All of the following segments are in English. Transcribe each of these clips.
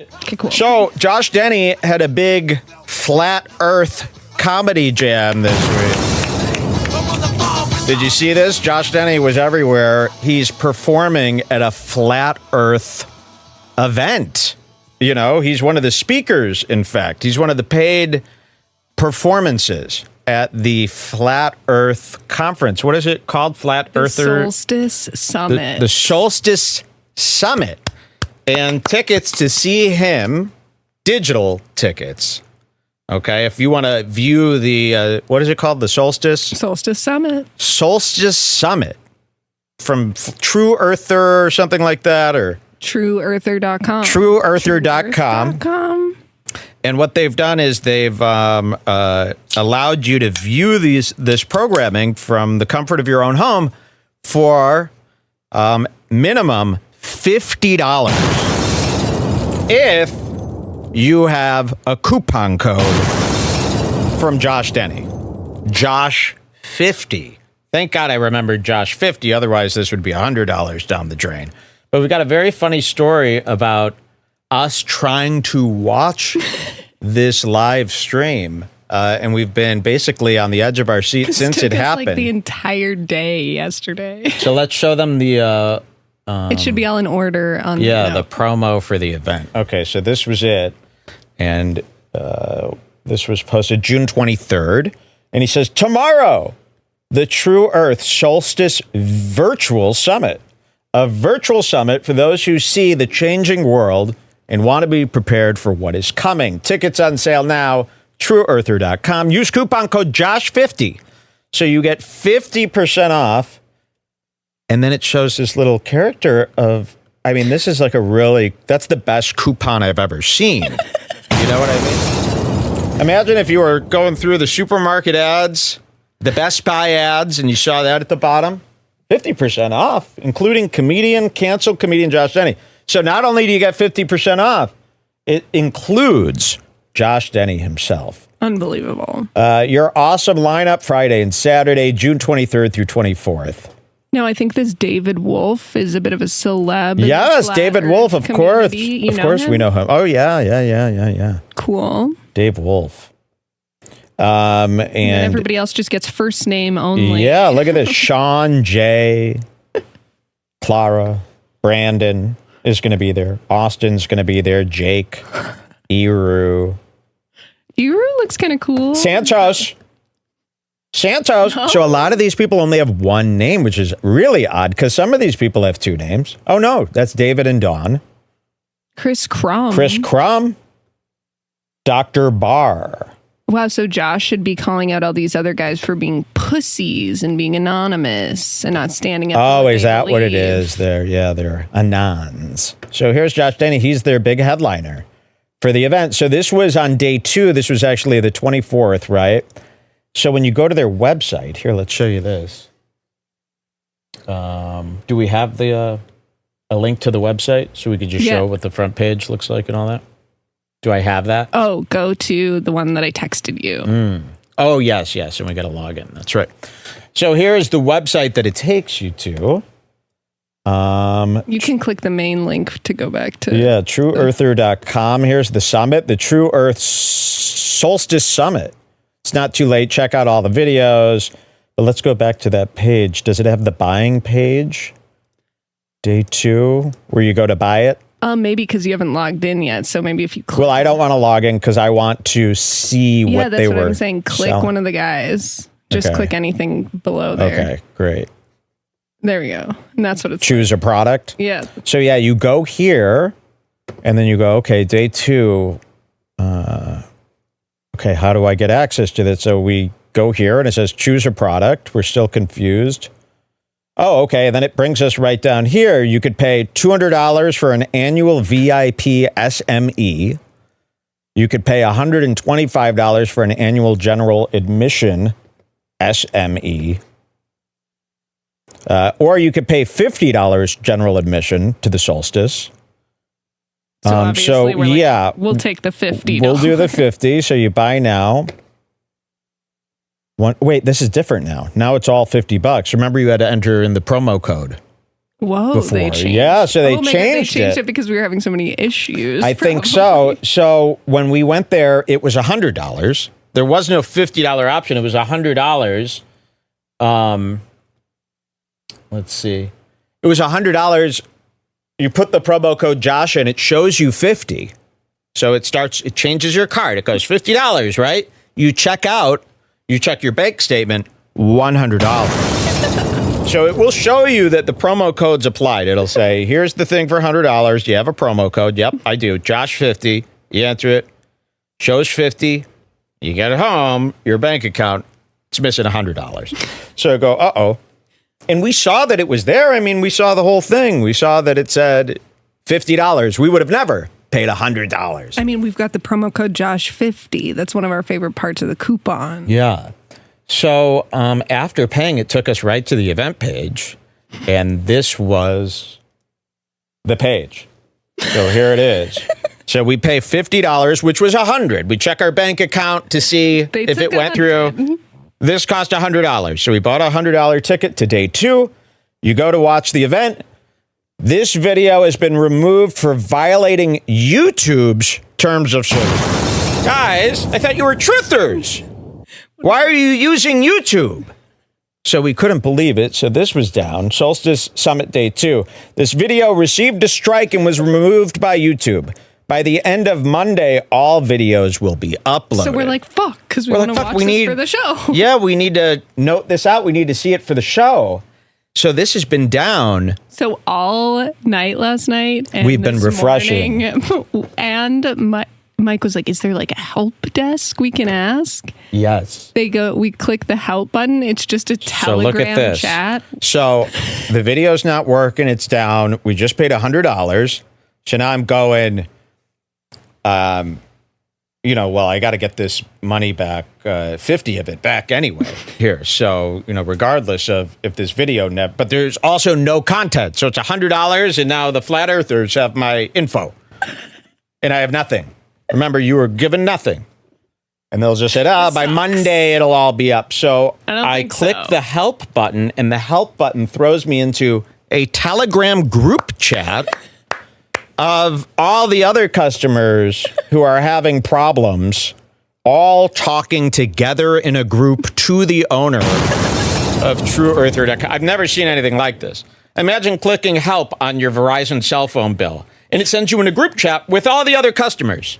Okay, cool. So, Josh Denny had a big Flat Earth comedy jam this week. Did you see this? Josh Denny was everywhere. He's performing at a Flat Earth event. You know, he's one of the speakers, in fact. He's one of the paid performances at the Flat Earth Conference. What is it called? Flat Earther? Solstice Summit. The Solstice Summit. And tickets to see him, digital tickets. Okay, if you want to view the, what is it called? The Solstice? Solstice Summit. Solstice Summit. From True Earther or something like that, or... TrueEarther.com. TrueEarther.com. And what they've done is they've allowed you to view this programming from the comfort of your own home for minimum $50 if you have a coupon code from Josh Denny. Josh 50. Thank God I remembered Josh 50. Otherwise, this would be $100 down the drain. But we've got a very funny story about us trying to watch this live stream. And we've been basically on the edge of our seat since it happened. Like the entire day yesterday. So let's show them the... it should be all in order on the promo for the event. Okay, so this was it. And this was posted June 23rd. And he says, tomorrow, the True Earth Solstice Virtual Summit. A virtual summit for those who see the changing world and want to be prepared for what is coming. Tickets on sale now, TrueEarther.com. Use coupon code JOSH50 so you get 50% off. And then it shows this little character of, I mean, this is like that's the best coupon I've ever seen. You know what I mean? Imagine if you were going through the supermarket ads, the Best Buy ads, and you saw that at the bottom. 50% off, including canceled comedian Josh Denny. So not only do you get 50% off, it includes Josh Denny himself. Unbelievable. Your awesome lineup Friday and Saturday, June 23rd through 24th. No, I think this David Wolf is a bit of a celeb. Yes, David Wolf, of course. Of course we know him. Oh, yeah. Cool. Dave Wolf. And everybody else just gets first name only. Yeah, look at this. Sean, Jay, Clara, Brandon is going to be there. Austin's going to be there. Jake, Eru. Eru looks kind of cool. Santos. Oh. So a lot of these people only have one name, which is really odd because some of these people have two names. Oh, no, that's David and Dawn. Chris Crum. Dr. Barr. Wow, so Josh should be calling out all these other guys for being pussies and being anonymous and not standing up. Oh, is that what it is? They're anons. So here's Josh Denny. He's their big headliner for the event. So this was on day 2. This was actually the 24th, right? So when you go to their website, here, let's show you this. Do we have a link to the website so we could just show what the front page looks like and all that? Do I have that? Oh, go to the one that I texted you. Oh, yes. And we got to log in. That's right. So here is the website that it takes you to. You can click the main link to go back to. Yeah, TrueEarther.com. Here's the summit, the True Earth Solstice Summit. It's not too late. Check out all the videos. But let's go back to that page. Does it have the buying page? Day 2, where you go to buy it? Maybe because you haven't logged in yet. So maybe if you click. Well, I don't want to log in because I want to see what they were. Yeah, that's what I'm saying. Click one of the guys. Just click anything below there. Okay, great. There we go. And that's what it's Choose a product? Yeah. So, yeah, you go here, and then you go, okay, day 2. Okay, how do I get access to this? So we go here, and it says choose a product. We're still confused. Oh, okay. And then it brings us right down here. You could pay $200 for an annual VIP SME. You could pay $125 for an annual general admission SME. Or you could pay $50 general admission to the solstice. So obviously we'll take the $50. We'll do the 50. So you buy now. Wait, this is different now. Now it's all $50. Remember, you had to enter in the promo code. Whoa, before. they changed. Yeah, so they Oh my God, changed they changed it. it because we were having so many issues. I think probably. so. So when we went there, it was $100. There was no $50 option. It was $100. Let's see. It was $100. You put the promo code Josh and it shows you 50. So it changes your card. It goes $50, right? You check out, you check your bank statement, $100. So it will show you that the promo code's applied. It'll say, here's the thing for $100. Do you have a promo code? Yep, I do. Josh 50. You enter it. Shows 50. You get it home, your bank account, it's missing $100. So I go, uh-oh. And we saw that it was there. I mean, we saw the whole thing. We saw that it said $50. We would have never paid $100. I mean, we've got the promo code Josh50. That's one of our favorite parts of the coupon. Yeah. So after paying, it took us right to the event page. And this was the page. So here it is. So we pay $50, which was $100. We check our bank account to see if it went through. This cost $100. So we bought a $100 ticket to day 2. You go to watch the event. This video has been removed for violating YouTube's terms of service. Guys, I thought you were truthers. Why are you using YouTube? So we couldn't believe it. So this was down. Solstice Summit Day 2. This video received a strike and was removed by YouTube. By the end of Monday, all videos will be uploaded. So we're like, fuck, because we want to watch this for the show. Yeah, we need to note this out. We need to see it for the show. So this has been down. So all night last night. And we've been refreshing. And Mike was like, is there like a help desk we can ask? Yes. We click the help button. It's just a Telegram look at this. chat. So the video's not working. It's down. We just paid $100. So now I'm going, I got to get this money back, 50 of it back anyway here. So, regardless of if this video but there's also no content. So it's $100 and now the flat earthers have my info and I have nothing. Remember, you were given nothing. And they'll just say, by Monday, it'll all be up. So I click the help button and the help button throws me into a Telegram group chat of all the other customers who are having problems, all talking together in a group to the owner of TrueEarther.com. I've never seen anything like this. Imagine clicking help on your Verizon cell phone bill, and it sends you in a group chat with all the other customers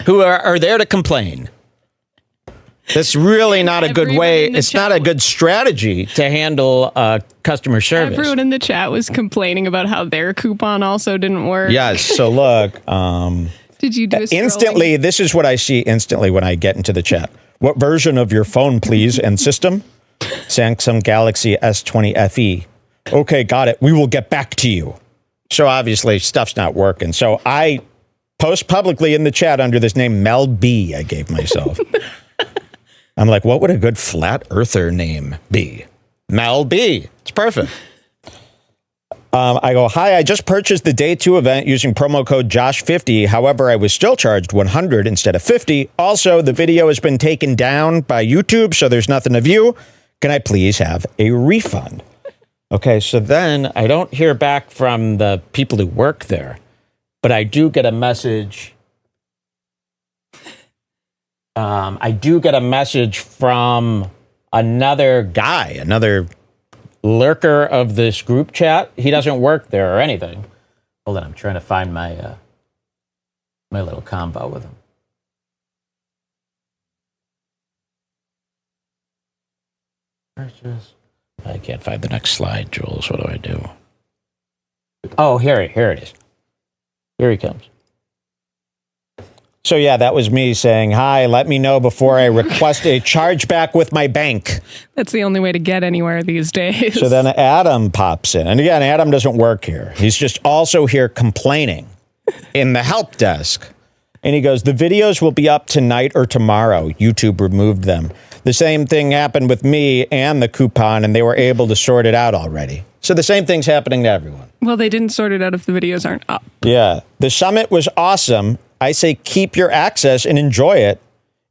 who are there to complain. That's really not a good way. It's not a good strategy to handle customer service. Everyone in the chat was complaining about how their coupon also didn't work. Yes. So look, did you do a instantly? This is what I see instantly when I get into the chat. What version of your phone, please, and system? Samsung Galaxy S20 FE. Okay, got it. We will get back to you. So obviously stuff's not working. So I post publicly in the chat under this name Mel B. I gave myself. I'm like, what would a good flat earther name be? Mel B. It's perfect. I go, hi, I just purchased the day 2 event using promo code Josh50. However, I was still charged 100 instead of 50. Also, the video has been taken down by YouTube, so there's nothing to view. Can I please have a refund? Okay, so then I don't hear back from the people who work there, but I do get a message. I do get a message from another guy, another lurker of this group chat. He doesn't work there or anything. Hold on, I'm trying to find my my little combo with him. I can't find the next slide, Jules. What do I do? Oh, here it is. Here he comes. So yeah, that was me saying, hi, let me know before I request a chargeback with my bank. That's the only way to get anywhere these days. So then Adam pops in. And again, Adam doesn't work here. He's just also here complaining in the help desk. And he goes, the videos will be up tonight or tomorrow. YouTube removed them. The same thing happened with me and the coupon, and they were able to sort it out already. So the same thing's happening to everyone. Well, they didn't sort it out if the videos aren't up. Yeah. The summit was awesome. I say keep your access and enjoy it,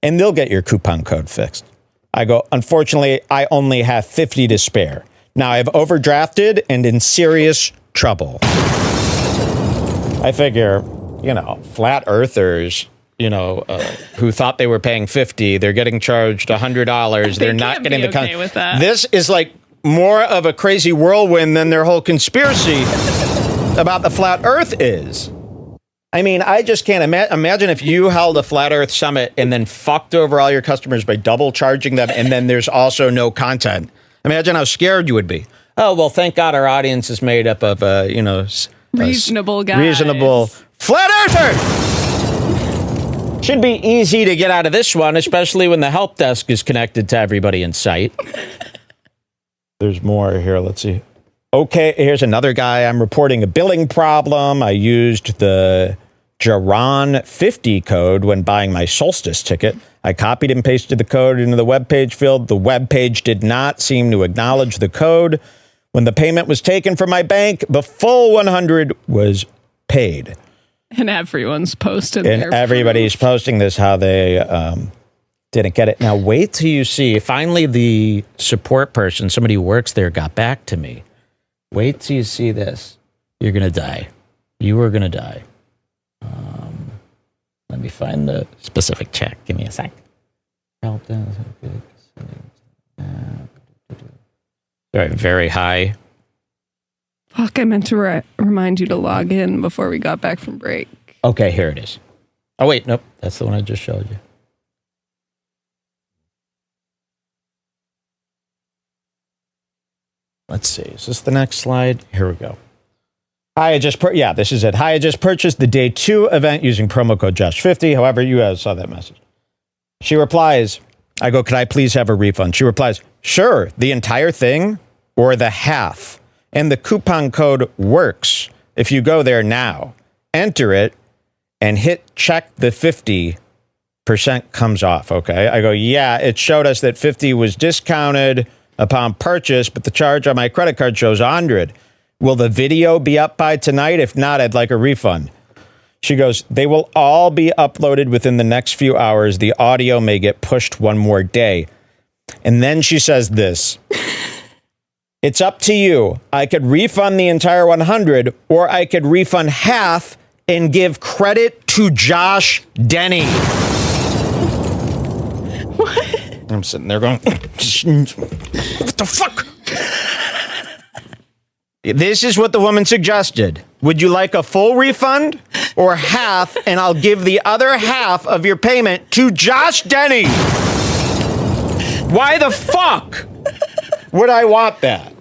and they'll get your coupon code fixed. I go, unfortunately, I only have 50 to spare. Now I've overdrafted and in serious trouble. I figure, flat earthers, who thought they were paying $50, they're getting charged $100. They're not getting the okay with that. This is like more of a crazy whirlwind than their whole conspiracy about the flat earth is. I mean, I just can't imagine if you held a Flat Earth Summit and then fucked over all your customers by double charging them, and then there's also no content. Imagine how scared you would be. Oh, well, thank God our audience is made up of, reasonable guys. Reasonable flat earthers. Should be easy to get out of this one, especially when the help desk is connected to everybody in sight. There's more here. Let's see. Okay, here's another guy. I'm reporting a billing problem. I used the Jaron 50 code when buying my Solstice ticket. I copied and pasted the code into the web page field. The web page did not seem to acknowledge the code. When the payment was taken from my bank, the full 100 was paid. And everyone's posted and everybody's posting this, how they didn't get it. Now, wait till you see. Finally, the support person, somebody who works there, got back to me. Wait till you see this. You're going to die. You are going to die. Let me find the specific check. Give me a sec. Very, very high. Fuck, I meant to remind you to log in before we got back from break. Okay, here it is. Oh, wait, nope. That's the one I just showed you. Let's see. Is this the next slide? Here we go. Hi, this is it. Hi, I just purchased the day 2 event using promo code Josh50. However, you guys saw that message. She replies, I go, could I please have a refund? She replies, sure, the entire thing or the half. And the coupon code works if you go there now. Enter it and hit check, the 50% comes off, okay? I go, yeah, it showed us that 50 was discounted upon purchase, but the charge on my credit card shows 100. Will the video be up by tonight? If not, I'd like a refund. She goes, they will all be uploaded within the next few hours. The audio may get pushed one more day. And then she says this, it's up to you. I could refund the entire 100, or I could refund half and give credit to Josh Denny. What? I'm sitting there going, what the fuck? This is what the woman suggested. Would you like a full refund or half, and I'll give the other half of your payment to Josh Denny? Why the fuck would I want that?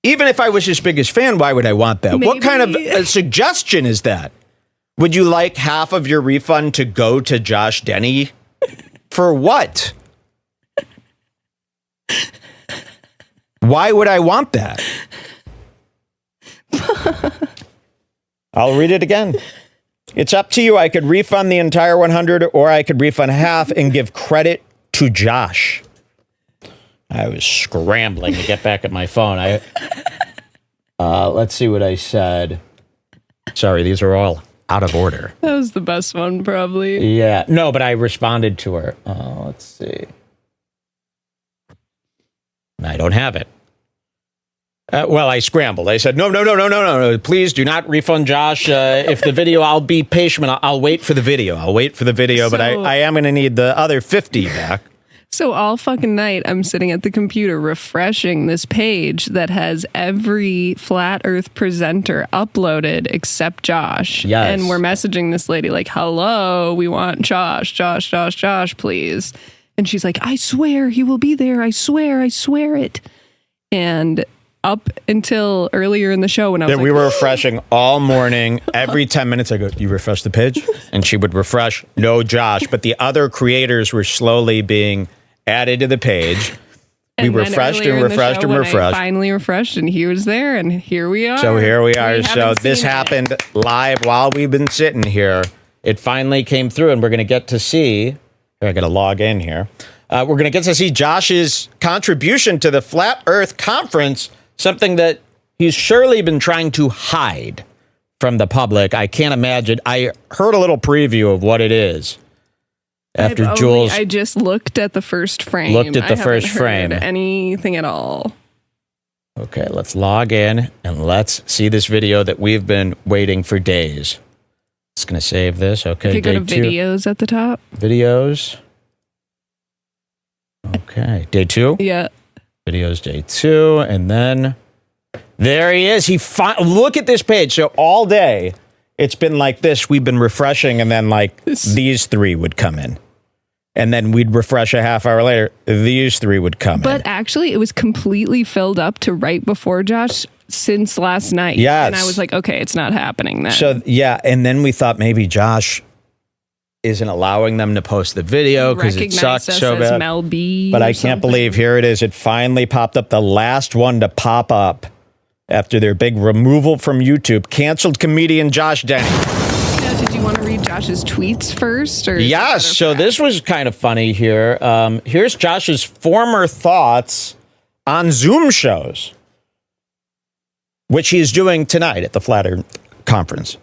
Even if I was his biggest fan, why would I want that? Maybe. What kind of a suggestion is that? Would you like half of your refund to go to Josh Denny? For what? Why would I want that? I'll read it again. It's up to you. I could refund the entire 100, or I could refund half and give credit to Josh. I was scrambling to get back at my phone. Let's see what I said. Sorry, these are all out of order. That was the best one, probably. Yeah. No, but I responded to her. Let's see. I don't have it. Well, I scrambled. I said, no. Please do not refund Josh. If the video, I'll be patient. I'll wait for the video. But I am going to need the other 50 back. So all fucking night, I'm sitting at the computer refreshing this page that has every Flat Earth presenter uploaded except Josh. Yes. And we're messaging this lady like, hello, we want Josh, please. And she's like, I swear he will be there. I swear it. And up until earlier in the show when I was we were refreshing all morning. Every 10 minutes I go, you refresh the page? And she would refresh, no Josh. But the other creators were slowly being added to the page. We refreshed and refreshed and refreshed. I finally refreshed and he was there and here we are. So here we are. So this happened live while we've been sitting here. It finally came through and we're going to get to see... I got to log in here. We're going to get to see Josh's contribution to the Flat Earth Conference, something that he's surely been trying to hide from the public. I can't imagine. I heard a little preview of what it is. Jules I just looked at the first frame. looked at the I first haven't frame. heard anything at all. Okay, let's log in and let's see this video that we've been waiting for days. It's going to save this. Okay, Okay, go to day 2. videos at the top. Videos. Okay, day 2. Yeah. Videos day 2, and then there he is. Look at this page. So all day, it's been like this. We've been refreshing, and then like these 3 would come in. And then we'd refresh a half hour later. These 3 would come in. But actually, it was completely filled up to right before Josh since last night. Yes. And I was like, okay, it's not happening then. So, yeah. And then we thought maybe Josh isn't allowing them to post the video because it sucked so bad. Mel B but I something. can't believe here it is. It finally popped up, the last one to pop up after their big removal from YouTube. Canceled comedian Josh Denny. Did you want to read Josh's tweets first? Or Yes. So this was kind of funny here. Here's Josh's former thoughts on Zoom shows, which he is doing tonight at the Flat Earth Conference.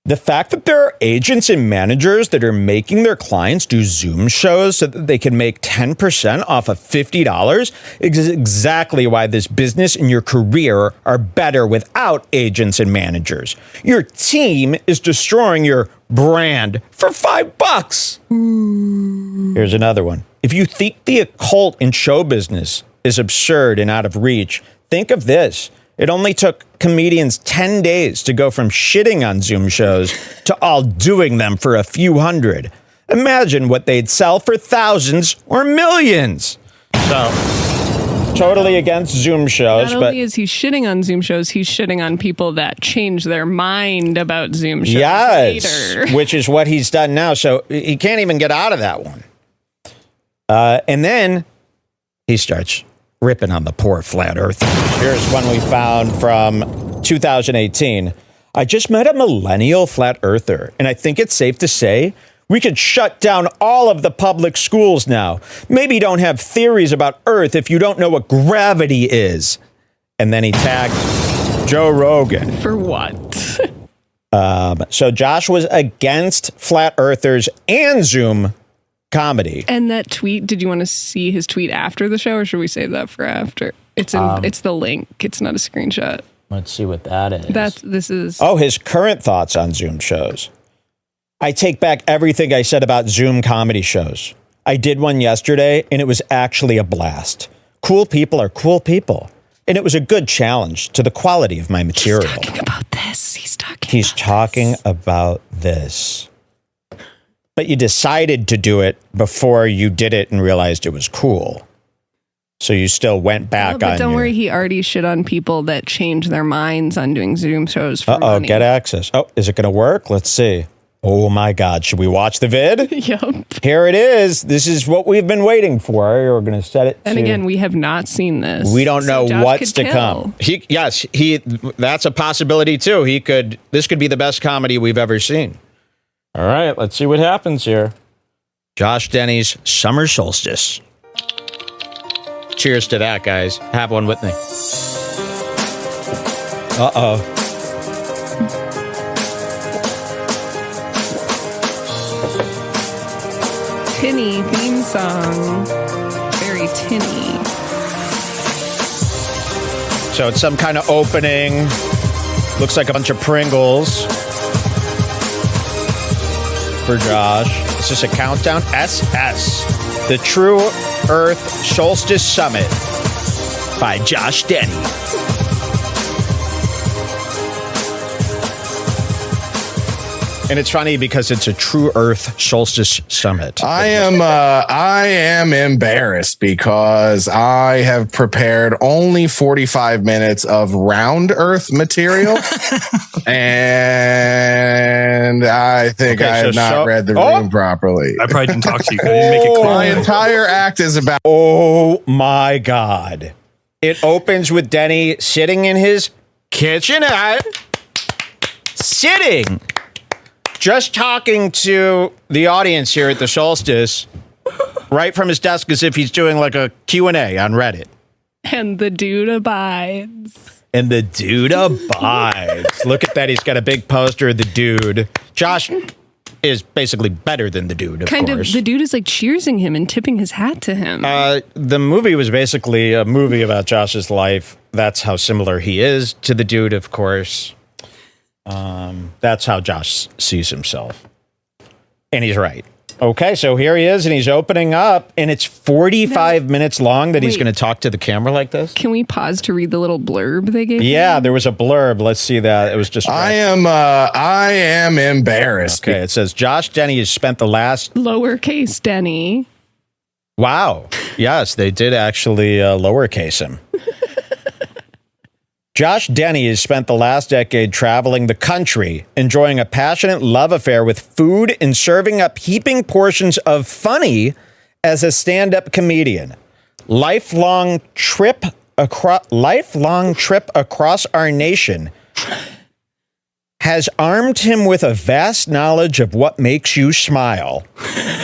The fact that there are agents and managers that are making their clients do Zoom shows so that they can make 10% off of $50 is exactly why this business and your career are better without agents and managers. Your team is destroying your brand for $5. Here's another one. If you think the occult in show business is absurd and out of reach, think of this. It only took comedians 10 days to go from shitting on Zoom shows to all doing them for a few hundred. Imagine what they'd sell for thousands or millions. So, totally against Zoom shows. Not only is he shitting on Zoom shows, he's shitting on people that change their mind about Zoom shows later. Which is what he's done now. So he can't even get out of that one. And then he starts ripping on the poor flat earthers. Here's one we found from 2018. I just met a millennial flat earther, and I think it's safe to say we could shut down all of the public schools now. Maybe don't have theories about Earth if you don't know what gravity is. And then he tagged Joe Rogan. For what? So Josh was against flat earthers and Zoom comedy. And that tweet, did you want to see his tweet after the show, or should we save that for after? It's the link. It's not a screenshot. Let's see what that is. This is his current thoughts on Zoom shows. I take back everything I said about Zoom comedy shows. I did one yesterday, and it was actually a blast. Cool people are cool people. And it was a good challenge to the quality of my material. He's talking about this. He's talking about this. But you decided to do it before you did it and realized it was cool. So you still went back but don't worry, he already shit on people that change their minds on doing Zoom shows for money. Get access. Oh, is it going to work? Let's see. Oh my God. Should we watch the vid? Yep. Here it is. This is what we've been waiting for. We're going to set it And again, we have not seen this. We don't know what's to come. That's a possibility too. This could be the best comedy we've ever seen. All right, let's see what happens here. Josh Denny's Summer Solstice. Cheers to that, guys. Have one with me. Uh-oh. Tinny theme song. Very tinny. So it's some kind of opening. Looks like a bunch of Pringles. For Josh. Is this a countdown? SS. The True Earth Solstice Summit by Josh Denny. And it's funny because it's a True Earth Solstice Summit. I am embarrassed because I have prepared only 45 minutes of round Earth material, and I think I have not read the room properly. I probably didn't talk to you. I didn't make it clear. My entire act is about. Oh my God! It opens with Denny sitting in his kitchenette, sitting. Just talking to the audience here at the Solstice, right from his desk as if he's doing like a Q&A on Reddit. And the dude abides. And the dude abides. Look at that. He's got a big poster of the dude. Josh, is basically better than the dude, of course. The dude is like cheersing him and tipping his hat to him. The movie was basically a movie about Josh's life. That's how similar he is to the dude, of course. That's how Josh sees himself. And he's right. Okay, so here he is, and he's opening up, and it's 45 minutes long that he's going to talk to the camera like this. Can we pause to read the little blurb they gave? Yeah, there was a blurb. Let's see that. It was just... I am embarrassed. Okay, it says, Josh Denny has spent the last... Lowercase Denny. Wow. Yes, they did actually lowercase him. Josh Denny has spent the last decade traveling the country, enjoying a passionate love affair with food and serving up heaping portions of funny as a stand-up comedian. Lifelong trip across our nation has armed him with a vast knowledge of what makes you smile,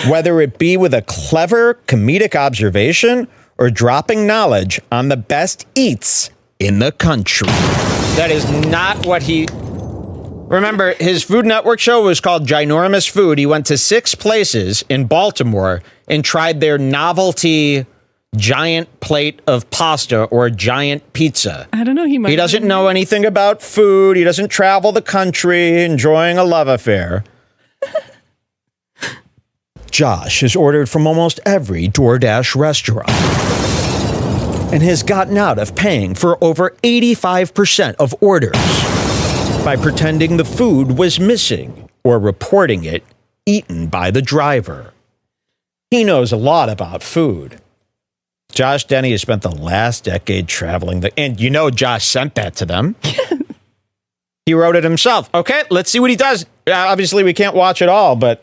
whether it be with a clever comedic observation or dropping knowledge on the best eats in the country. That is not what he... Remember, his Food Network show was called Ginormous Food. He went to 6 places in Baltimore and tried their novelty giant plate of pasta or giant pizza. I don't know. He doesn't know anything about food. He doesn't travel the country enjoying a love affair. Josh has ordered from almost every DoorDash restaurant and has gotten out of paying for over 85% of orders by pretending the food was missing or reporting it eaten by the driver. He knows a lot about food. Josh Denny has spent the last decade traveling and Josh sent that to them. He wrote it himself. Okay, let's see what he does. Obviously, we can't watch it all, but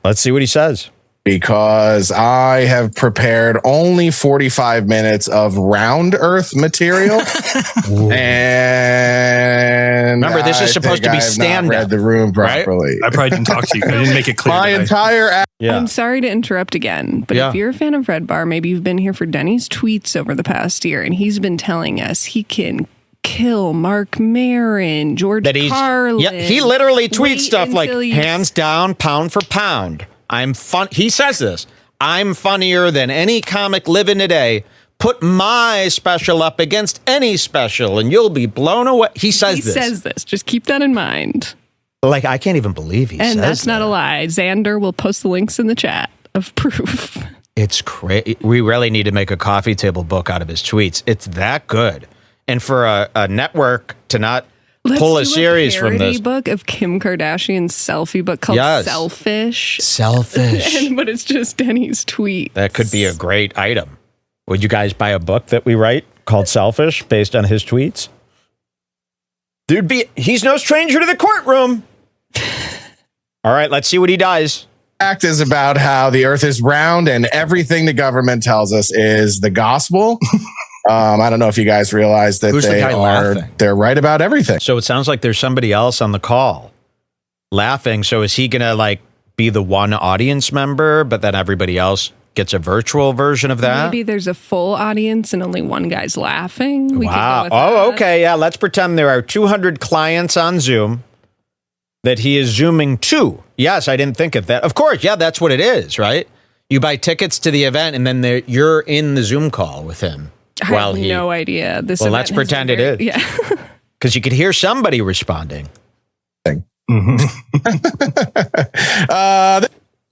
let's see what he says. Because I have prepared only 45 minutes of round earth material. And remember, this is supposed to be stand-up. Read the room properly. Right? I probably didn't talk to you. I didn't make it clear. My entire... I'm sorry to interrupt again, but if you're a fan of Redbar, maybe you've been here for Denny's tweets over the past year, and he's been telling us he can kill Mark Maron, George Carlin. Yeah, he literally tweets stuff like, hands down, pound for pound. I'm fun. He says this. I'm funnier than any comic living today. Put my special up against any special, and you'll be blown away. He says this. Just keep that in mind. Like, I can't even believe he says that. And that's not a lie. Xander will post the links in the chat of proof. It's crazy. We really need to make a coffee table book out of his tweets. It's that good. And for a network to not pull a series from this book of Kim Kardashian's selfie book called Selfish. But it's just Denny's tweets. That could be a great item. Would you guys buy a book that we write called Selfish based on his tweets? He's no stranger to the courtroom. All right, let's see what he does. Fact is about how the earth is round and everything the government tells us is the gospel. I don't know if you guys realize that they're right about everything. So it sounds like there's somebody else on the call laughing. So is he going to be the one audience member, but then everybody else gets a virtual version of that? Maybe there's a full audience and only one guy's laughing. Wow. Oh, okay. Yeah. Let's pretend there are 200 clients on Zoom that he is Zooming to. Yes, I didn't think of that. Of course. Yeah, that's what it is, right? You buy tickets to the event and then you're in the Zoom call with him. I have no idea. Let's pretend it is. Yeah. Because you could hear somebody responding. I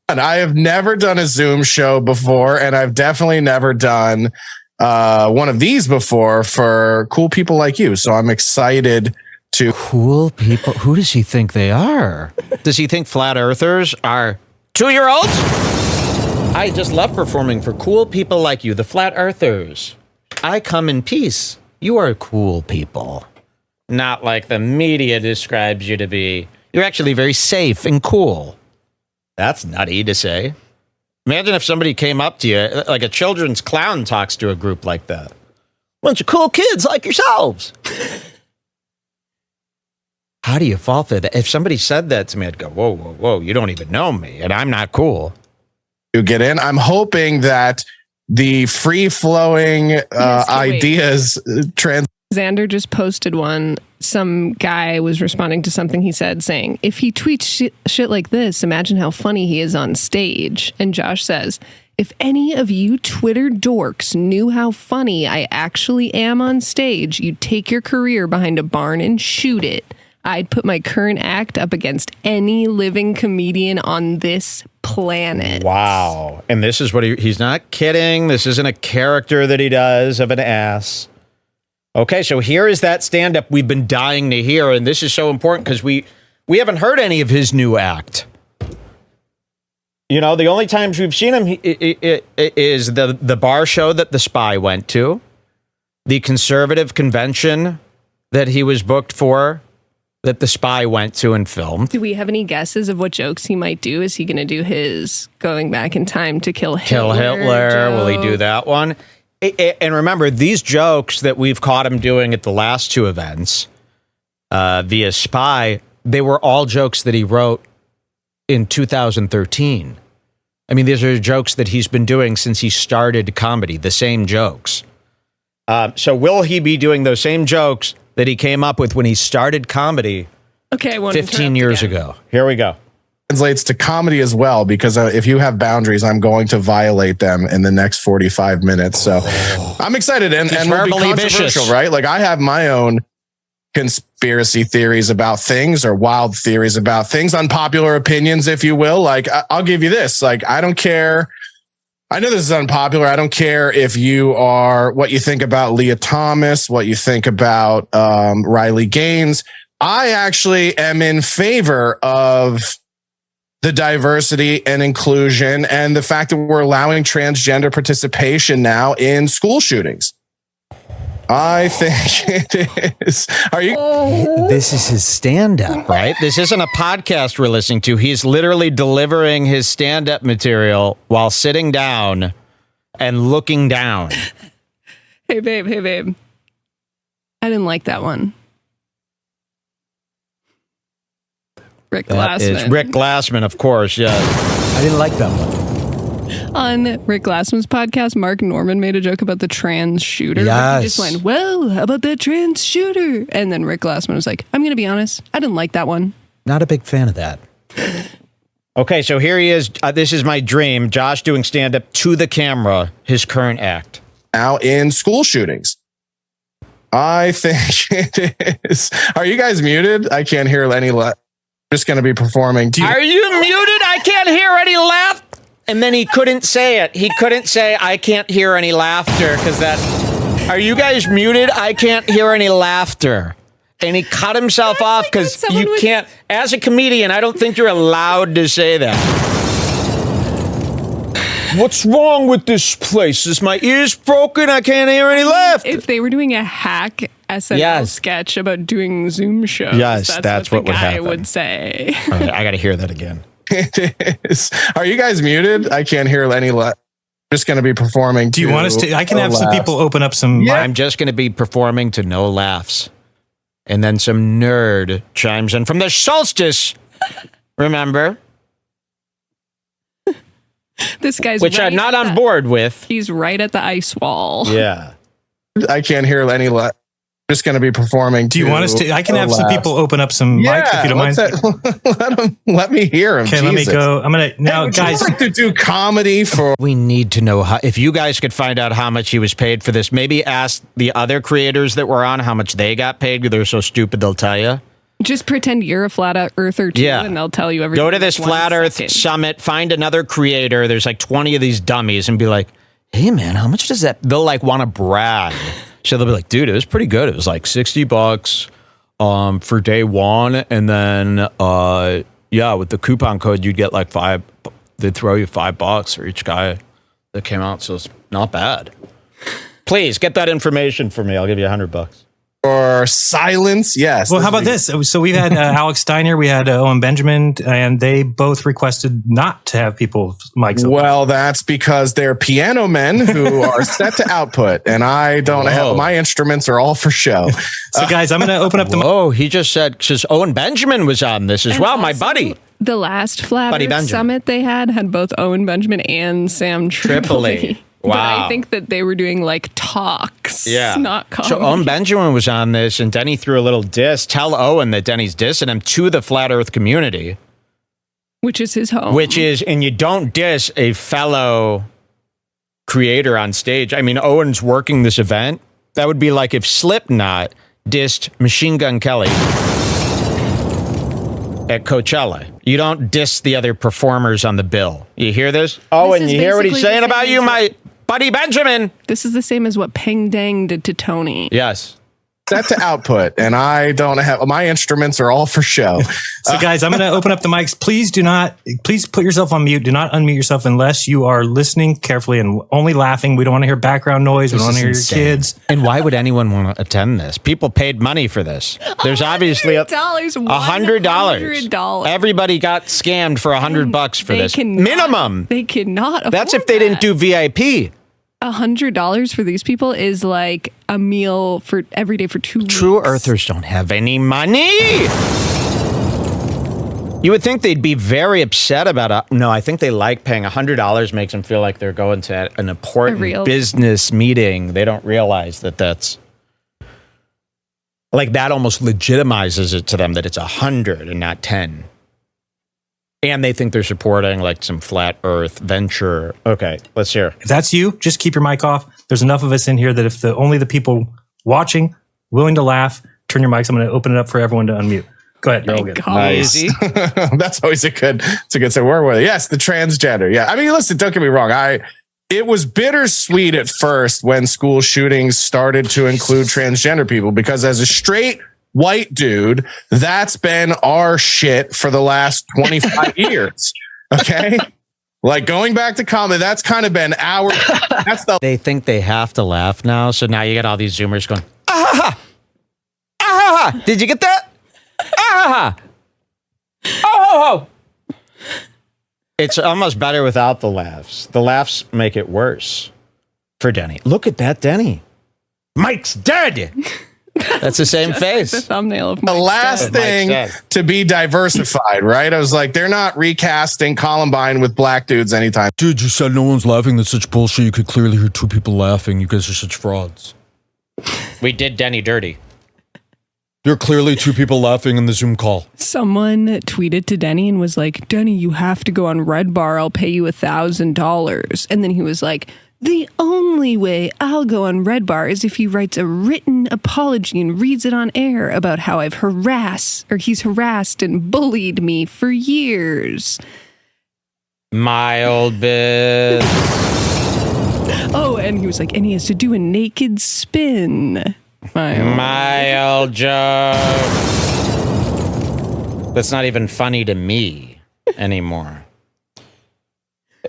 have never done a Zoom show before, and I've definitely never done one of these before for cool people like you. So I'm excited to... Cool people? Who does he think they are? Does he think flat earthers are 2-year-olds? I just love performing for cool people like you, the flat earthers. I come in peace. You are cool people. Not like the media describes you to be. You're actually very safe and cool. That's nutty to say. Imagine if somebody came up to you, like a children's clown talks to a group like that. Bunch of cool kids like yourselves. How do you fall for that? If somebody said that to me, I'd go, whoa, whoa, whoa, you don't even know me, and I'm not cool. You get in. I'm hoping that the free-flowing ideas Xander just posted one some guy was responding to something he said saying, if he tweets shit like this, imagine how funny he is on stage. And Josh says, if any of you Twitter dorks knew how funny I actually am on stage, you'd take your career behind a barn and shoot it. I'd put my current act up against any living comedian on this planet. Wow. And this is what he's not kidding. This isn't a character that he does of an ass. Okay, so here is that stand-up we've been dying to hear, and this is so important because we haven't heard any of his new act. You know, the only times we've seen him is the bar show that The Spy went to, the conservative convention that he was booked for, that The Spy went to and filmed. Do we have any guesses of what jokes he might do? Is he going to do his going back in time to kill Hitler? Kill Hitler. Will he do that one? And remember, these jokes that we've caught him doing at the last two events via Spy, they were all jokes that he wrote in 2013. I mean, these are jokes that he's been doing since he started comedy, the same jokes. So will he be doing those same jokes that he came up with when he started comedy 15 years ago? Here we go. Translates to comedy as well, because if you have boundaries, I'm going to violate them in the next 45 minutes. So I'm excited and we'll be controversial, vicious. Right? Like I have my own conspiracy theories about things or wild theories about things, unpopular opinions, if you will. Like I'll give you this, like, I don't care. I know this is unpopular. I don't care if you are what you think about Leah Thomas, what you think about Riley Gaines. I actually am in favor of the diversity and inclusion and the fact that we're allowing transgender participation now in school shootings. I think it is. Are you? This is his stand-up, right? This isn't a podcast we're listening to. He's literally delivering his stand-up material while sitting down and looking down. Hey, babe. I didn't like that one. Rick Glassman. Is Rick Glassman, of course, yeah. I didn't like that one. On Rick Glassman's podcast, Mark Norman made a joke about the trans shooter. Yes. He just went, well, how about that trans shooter? And then Rick Glassman was like, I'm going to be honest, I didn't like that one. Not a big fan of that. Okay, so here he is. This is my dream. Josh doing stand-up to the camera, his current act. Now in school shootings. I think it is. Are you guys muted? I can't hear any just going to be performing. Are you muted? I can't hear any laugh. And then he couldn't say it. He couldn't say, I can't hear any laughter, because that... Are you guys muted? I can't hear any laughter. And he cut himself off because you can't... As a comedian, I don't think you're allowed to say that. What's wrong with this place? Is my ears broken? I can't hear any laughter. If they were doing a hack SNL sketch about doing Zoom shows, that's what the guy would say. All right, I got to hear that again. It is. Are you guys muted? I can't hear any just going to be performing. Do you want us to? I can have some people open up some. Yeah. I'm just going to be performing to no laughs. And then some nerd chimes in from the solstice. Remember? This guy's which I'm not on board with. He's right at the ice wall. Yeah. I can't hear any just going to be performing. Do you want us to? I can have some people open up some mics if you don't mind. Let me hear him. Okay, let me go. I'm going to now, guys. Like to do comedy for. We need to know how. If you guys could find out how much he was paid for this, maybe ask the other creators that were on how much they got paid. They're so stupid they'll tell you. Just pretend you're a flat earther too, and they'll tell you everything. Go to this Flat Earth Summit, find another creator. There's like 20 of these dummies, and be like, "Hey, man, how much does that?" They'll like want to brag. So they'll be like, dude, it was pretty good. It was like $60 for day one. And then, with the coupon code, you'd get like they'd throw you $5 for each guy that came out. So it's not bad. Please get that information for me. I'll give you $100. Or silence. Yes. Well, how about this? So we had Alex Steiner, we had Owen Benjamin, and they both requested not to have people mics open. Well, that's because they're piano men who are set to output, and I don't have my instruments are all for show. So, guys, I'm going to open up the. Oh, he just said because Owen Benjamin was on this as well, my buddy. The last Flat Earth Summit they had both Owen Benjamin and Sam Tripoli. But Wow. I think that they were doing like talks, not comedy. So Owen Benjamin was on this, and Denny threw a little diss. Tell Owen that Denny's dissing him to the Flat Earth community. Which is his home. And you don't diss a fellow creator on stage. I mean, Owen's working this event. That would be like if Slipknot dissed Machine Gun Kelly at Coachella. You don't diss the other performers on the bill. You hear this? Owen, you hear what he's saying about you, my buddy Benjamin? This is the same as what Peng Dang did to Tony. Yes. Set to output, and I don't have my instruments are all for show. So, guys, I'm going to open up the mics. Please put yourself on mute. Do not unmute yourself unless you are listening carefully and only laughing. We don't want to hear background noise. We don't want to hear your kids. And why would anyone want to attend this? People paid money for this. There's obviously $100. Everybody got scammed for $100 for this. Minimum. They cannot afford That's if they didn't do VIP. $100 for these people is like a meal for every day for 2 weeks. True Earthers don't have any money. You would think they'd be very upset about it. No, I think they like paying $100 makes them feel like they're going to an important business meeting. They don't realize that that's like that almost legitimizes it to them that it's 100 and not 10. And they think they're supporting like some flat earth venture. Okay, let's hear. If that's you, just keep your mic off. There's enough of us in here that if only the people watching, willing to laugh, turn your mics. I'm going to open it up for everyone to unmute. Go ahead. You're all good. Nice. That's always a good say. Where were they? Yes, the transgender. Yeah. I mean, listen, don't get me wrong. It was bittersweet at first when school shootings started to include transgender people, because as a straight white dude, that's been our shit for the last 25 years. Okay. Like going back to comedy, that's kind of been our, they think they have to laugh now. So now you get all these Zoomers going, ah, ah, did you get that? Ah, oh. It's almost better without the laughs. The laughs make it worse for Denny. Look at that, Denny. Mike's dead. That's the same face. The thumbnail of the last thing to be diversified, right? I was like, they're not recasting Columbine with black dudes anytime. Dude, you said no one's laughing. That's such bullshit. You could clearly hear two people laughing. You guys are such frauds. We did Denny dirty. There are clearly two people laughing in the Zoom call. Someone tweeted to Denny and was like, Denny, you have to go on Redbar. I'll pay you $1,000. And then he was like, the only way I'll go on Redbar is if he writes a written apology and reads it on air about how he's harassed and bullied me for years. My old bitch. Oh, and he was like, and he has to do a naked spin. My old joke. That's not even funny to me anymore.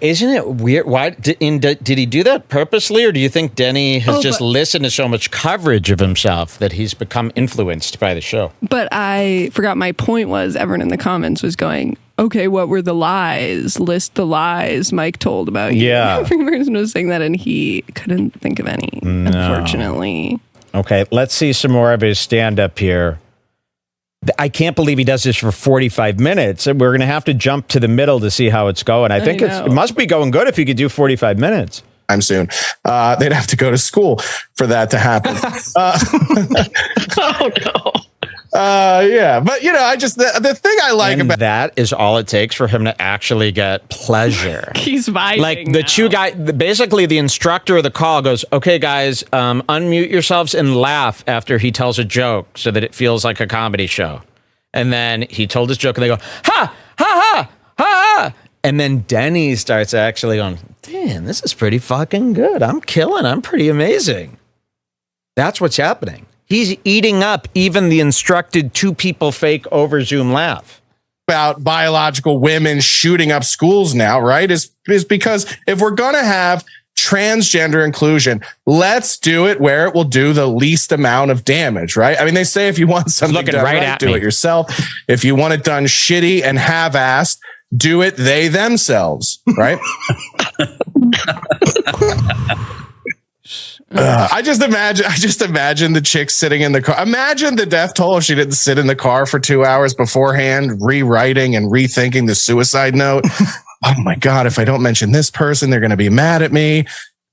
Isn't it weird? Why did he do that purposely, or do you think Denny has just listened to so much coverage of himself that he's become influenced by the show? But I forgot my point was everyone in the comments was going, okay, what were the lies? List the lies Mike told about you. Yeah. Every person was saying that, and he couldn't think of any, unfortunately. Okay, let's see some more of his stand-up here. I can't believe he does this for 45 minutes. We're going to have to jump to the middle to see how it's going. I think it must be going good if you could do 45 minutes. I'm soon. They'd have to go to school for that to happen. Oh, no. Yeah, but I just the thing I like about that is all it takes for him to actually get pleasure. He's vibing. Like the two guys, basically the instructor of the call goes, "Okay, guys, unmute yourselves and laugh after he tells a joke so that it feels like a comedy show." And then he told his joke, and they go, "Ha ha ha ha!" And then Denny starts actually going, "Damn, this is pretty fucking good. I'm killing. I'm pretty amazing." That's what's happening. He's eating up even the instructed two people fake over Zoom laugh. About biological women shooting up schools now, right? Is because if we're going to have transgender inclusion, let's do it where it will do the least amount of damage, right? I mean, they say if you want something done right, do it yourself. If you want it done shitty and half-assed, do it they themselves, right? I just imagine the chick sitting in the car. Imagine the death toll if she didn't sit in the car for 2 hours beforehand, rewriting and rethinking the suicide note. Oh my God, if I don't mention this person, they're going to be mad at me.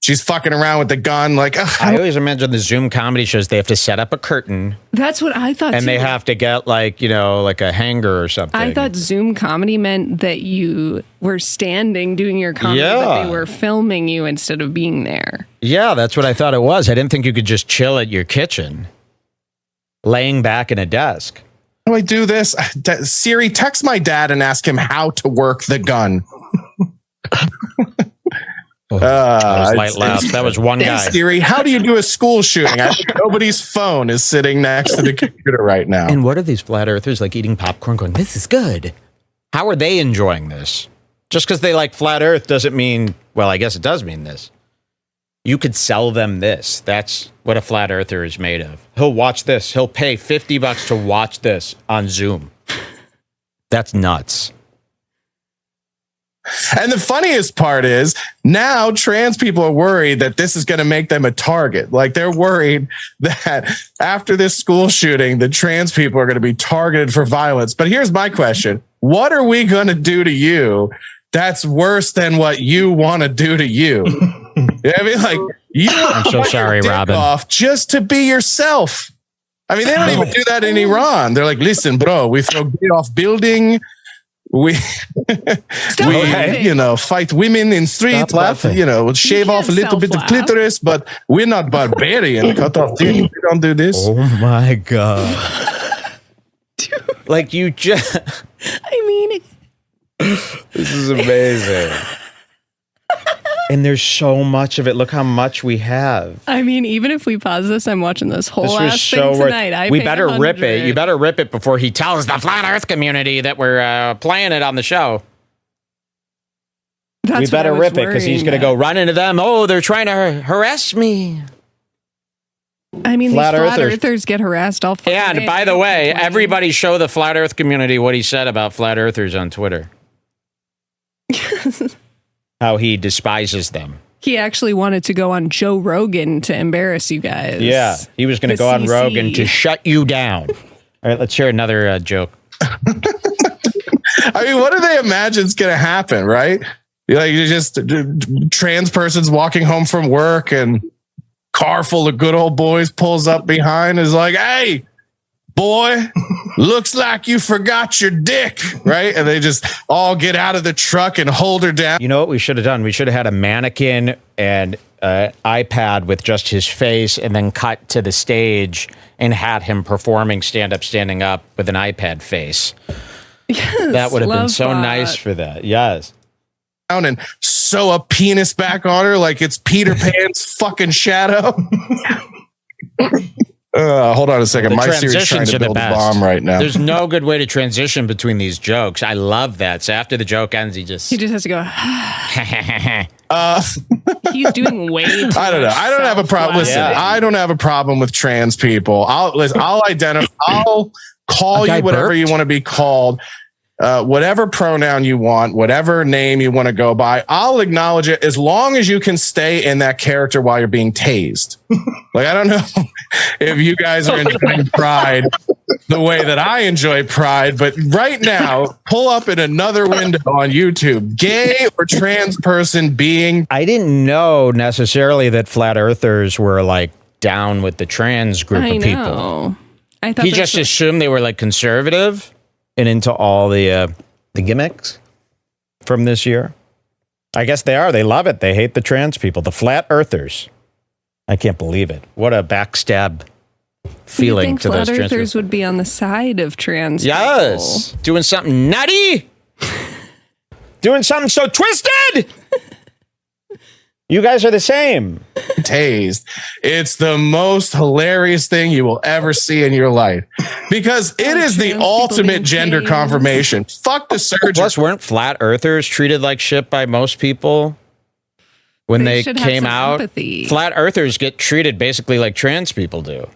she's fucking around with the gun. Like, I always imagine the Zoom comedy shows, they have to set up a curtain. That's what I thought, and too. they have to get like a hanger or something. I thought Zoom comedy meant that you were standing doing your comedy, but they were filming you instead of being there. Yeah, that's what I thought it was. I didn't think you could just chill at your kitchen, laying back in a desk. How do I do this? Siri, text my dad and ask him how to work the gun. Light laughs. That was one guy. Siri, how do you do a school shooting? Nobody's phone is sitting next to the computer right now. And what are these flat earthers like eating popcorn going, this is good? How are they enjoying this? Just because they like flat earth doesn't mean, well, I guess it does mean this. You could sell them this. That's what a flat earther is made of. He'll watch this. He'll pay $50 to watch this on Zoom. That's nuts. And the funniest part is now trans people are worried that this is going to make them a target. Like they're worried that after this school shooting, the trans people are going to be targeted for violence. But here's my question. What are we going to do to you that's worse than what you want to do to you? I mean, like, I'm so sorry, Robin. Off just to be yourself. I mean, they don't even do that in Iran. They're like, listen, bro, we throw gay off building. We fight women in streets, we'll shave off a little bit of clitoris, but we're not barbarian. Cut off things. We don't do this. Oh my God. Like you just, I mean, this is amazing. And there's so much of it. Look how much we have. I mean, even if we pause this, I'm watching this whole ass thing tonight. We better rip it. You better rip it before he tells the flat Earth community that we're playing it on the show. We better rip it because he's going to go run into them. Oh, they're trying to harass me. I mean, flat earthers get harassed all fucking day. And by the way, everybody show the flat Earth community what he said about flat earthers on Twitter. How he despises them. He actually wanted to go on Joe Rogan to embarrass you guys. Yeah, he was going to go on Rogan to shut you down. All right, let's hear another joke. I mean, what do they imagine is going to happen, right? Like, you just trans person's walking home from work and car full of good old boys pulls up behind, is like, hey, boy, looks like you forgot your dick, right? And they just all get out of the truck and hold her down. You know what we should have done? We should have had a mannequin and an iPad with just his face and then cut to the stage and had him performing standing up with an iPad face. Yes, that would have been so nice for that. Yes. And sew a penis back on her like it's Peter Pan's fucking shadow. Hold on a second. My Siri's trying to build a bomb right now. There's no good way to transition between these jokes. I love that. So after the joke ends, he just has to go. He's doing way too I don't know. I don't have a problem. Listen, I don't have a problem with trans people. I'll identify. I'll call you whatever you want to be called. Whatever pronoun you want, whatever name you want to go by, I'll acknowledge it as long as you can stay in that character while you're being tased. Like, I don't know if you guys are enjoying Pride the way that I enjoy Pride, but right now, pull up in another window on YouTube, gay or trans person being. I didn't know necessarily that flat earthers were like down with the trans group of people. I thought he just assumed they were like conservative and into all the gimmicks from this year. I guess they are. They love it. They hate the trans people, the flat earthers. I can't believe it. What a backstab feeling to those trans people. Flat earthers would be on the side of trans people. Doing something nutty. Doing something so twisted. You guys are the same. Tased. It's the most hilarious thing you will ever see in your life because it is the ultimate gender confirmation. Fuck the surgery. Plus, weren't flat earthers treated like shit by most people when they came out? Empathy. Flat earthers get treated basically like trans people do.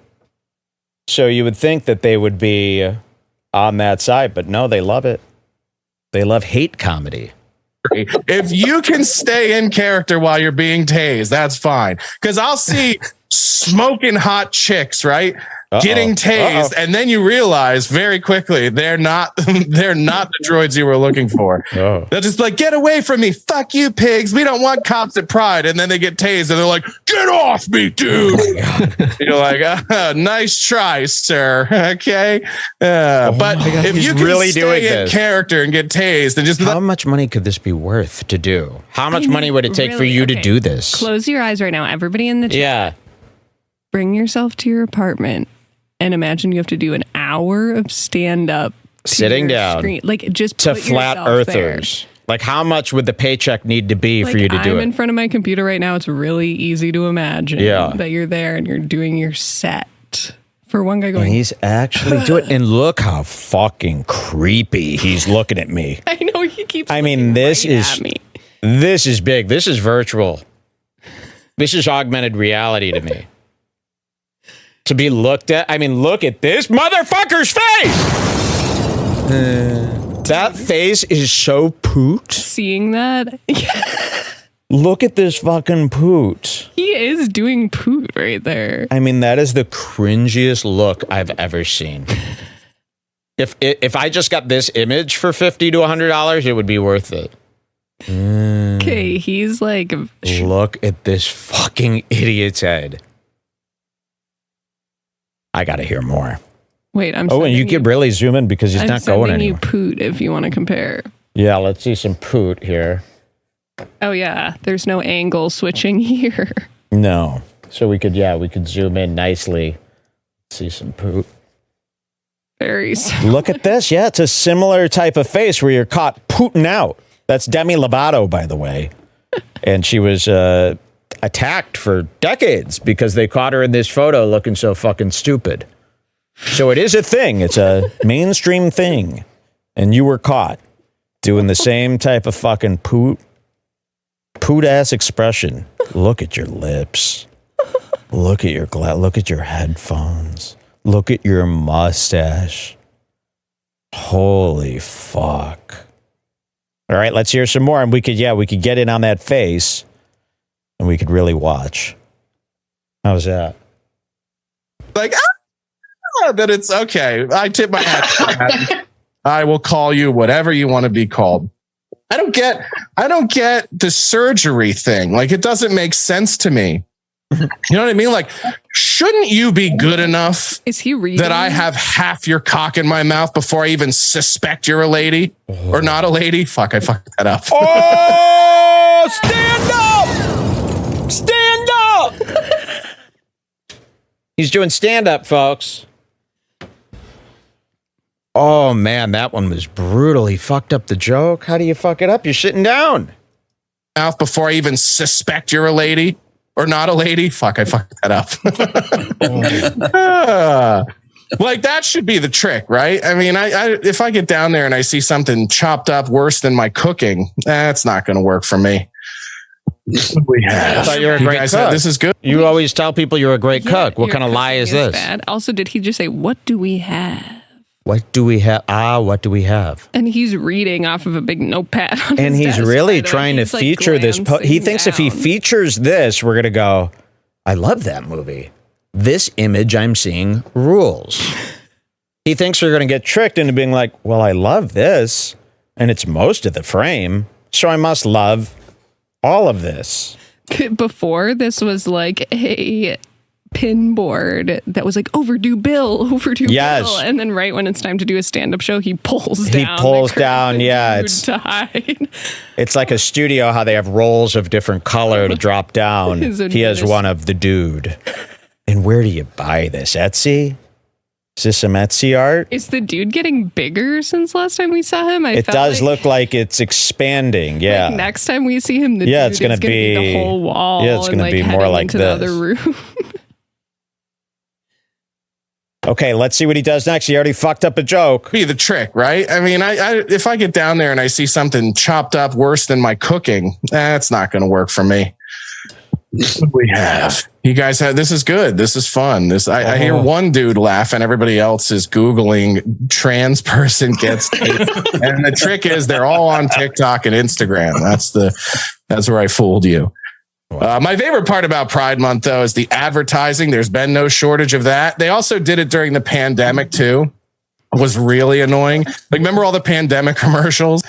So you would think that they would be on that side, but no, they love it. They love hate comedy. If you can stay in character while you're being tased, that's fine. Because I'll see smoking hot chicks, right? getting tased, and then you realize very quickly they're not the droids you were looking for. Oh. They're just like, get away from me, fuck you pigs, we don't want cops at Pride. And then they get tased and they're like, get off me, dude. You're like, nice try, sir. Okay, but if you can really stay doing in this character and get tased and just how much money could this be worth to do? How much money would it take for you to do this? Close your eyes right now, everybody in the chat. Yeah. Bring yourself to your apartment and imagine you have to do an hour of stand-up Sitting down screen. Like, just to put flat yourself earthers. there. Like, how much would the paycheck need to be Like, for you to do I'm it? in front of my computer right now. It's really easy to imagine that you're there and you're doing your set. For one guy going, And he's actually doing it. And look how fucking creepy he's looking at me. I know he keeps. I mean, this right is at me. this is big. This is virtual. This is augmented reality to me. To be looked at. I mean, look at this motherfucker's face. That face is so poot. Seeing that, Look at this fucking poot. he is doing poot right there. I mean, that is the cringiest look I've ever seen. If I just got this image for $50 to $100, it would be worth it. Okay, he's like, Look at this fucking idiot's head. I got to hear more. wait, I'm. Oh, and you sending could really zoom in because he's I'm not going sending you anywhere. poot if you want to compare. Yeah, let's see some poot here. Oh yeah, there's no angle switching here. No. So we could zoom in nicely. See some poot. Very. Look at this. Yeah, it's a similar type of face where you're caught pooting out. That's Demi Lovato, by the way. And she was attacked for decades because they caught her in this photo looking so fucking stupid. So it is a thing. It's a mainstream thing. And you were caught doing the same type of fucking poot-ass expression. Look at your lips. Look at your look at your headphones. Look at your mustache. Holy fuck. All right, let's hear some more. And we could get in on that face and we could really watch. How's that? like, that it's okay. I tip my hat to that. I will call you whatever you want to be called. I don't get the surgery thing. Like, it doesn't make sense to me. You know what I mean? Like, shouldn't you be good enough Is he reading? that I have half your cock in my mouth before I even suspect you're a lady or not a lady? Fuck, I fucked that up. Oh, stand up! Stand up! He's doing stand up, folks. Oh, man, that one was brutal. He fucked up the joke. How do you fuck it up? You're sitting down. Mouth before I even suspect you're a lady or not a lady. Fuck, I fucked that up. Like, that should be the trick, right? I mean, I if I get down there and I see something chopped up worse than my cooking, that's not going to work for me. We have. I thought you were a great cook. This is good. You always tell people you're a great cook. What Your kind of lie cooking is this? Bad. Also, did he just say, "What do we have"? What do we have? What do we have? And he's reading off of a big notepad. On And his he's desk, really by the way. trying to He's, like, feature this. He glancing thinks if he down. features this, we're going to go, I love that movie. This image I'm seeing rules. He thinks we're going to get tricked into being like, well, I love this. And it's most of the frame. So I must love all of this. Before, this was like a pin board that was like overdue bill. Yes. Bill. And then right when it's time to do a stand-up show, he pulls down. pulls the curtain down, yeah, dude it's- to hide. It's like a studio, how they have rolls of different color to drop down. His He has nudist. one of the dude. And where do you buy this? Etsy? Is this some Etsy art? Is the dude getting bigger since last time we saw him? It does look like it's expanding. Yeah. Like next time we see him, the Yeah, dude it's gonna is gonna be the be- whole wall. yeah, it's and, gonna like, be more heading like into this. the other room. Okay, let's see what he does next. He already fucked up a joke. Be the trick, right? I mean, I if I get down there and I see something chopped up worse than my cooking, that's not going to work for me. We have. You guys have. This is good. This is fun. I hear one dude laugh and everybody else is Googling trans person gets taped. And the trick is they're all on TikTok and Instagram. That's where I fooled you. My favorite part about Pride Month, though, is the advertising. There's been no shortage of that. They also did it during the pandemic, too. It was really annoying. Like, remember all the pandemic commercials?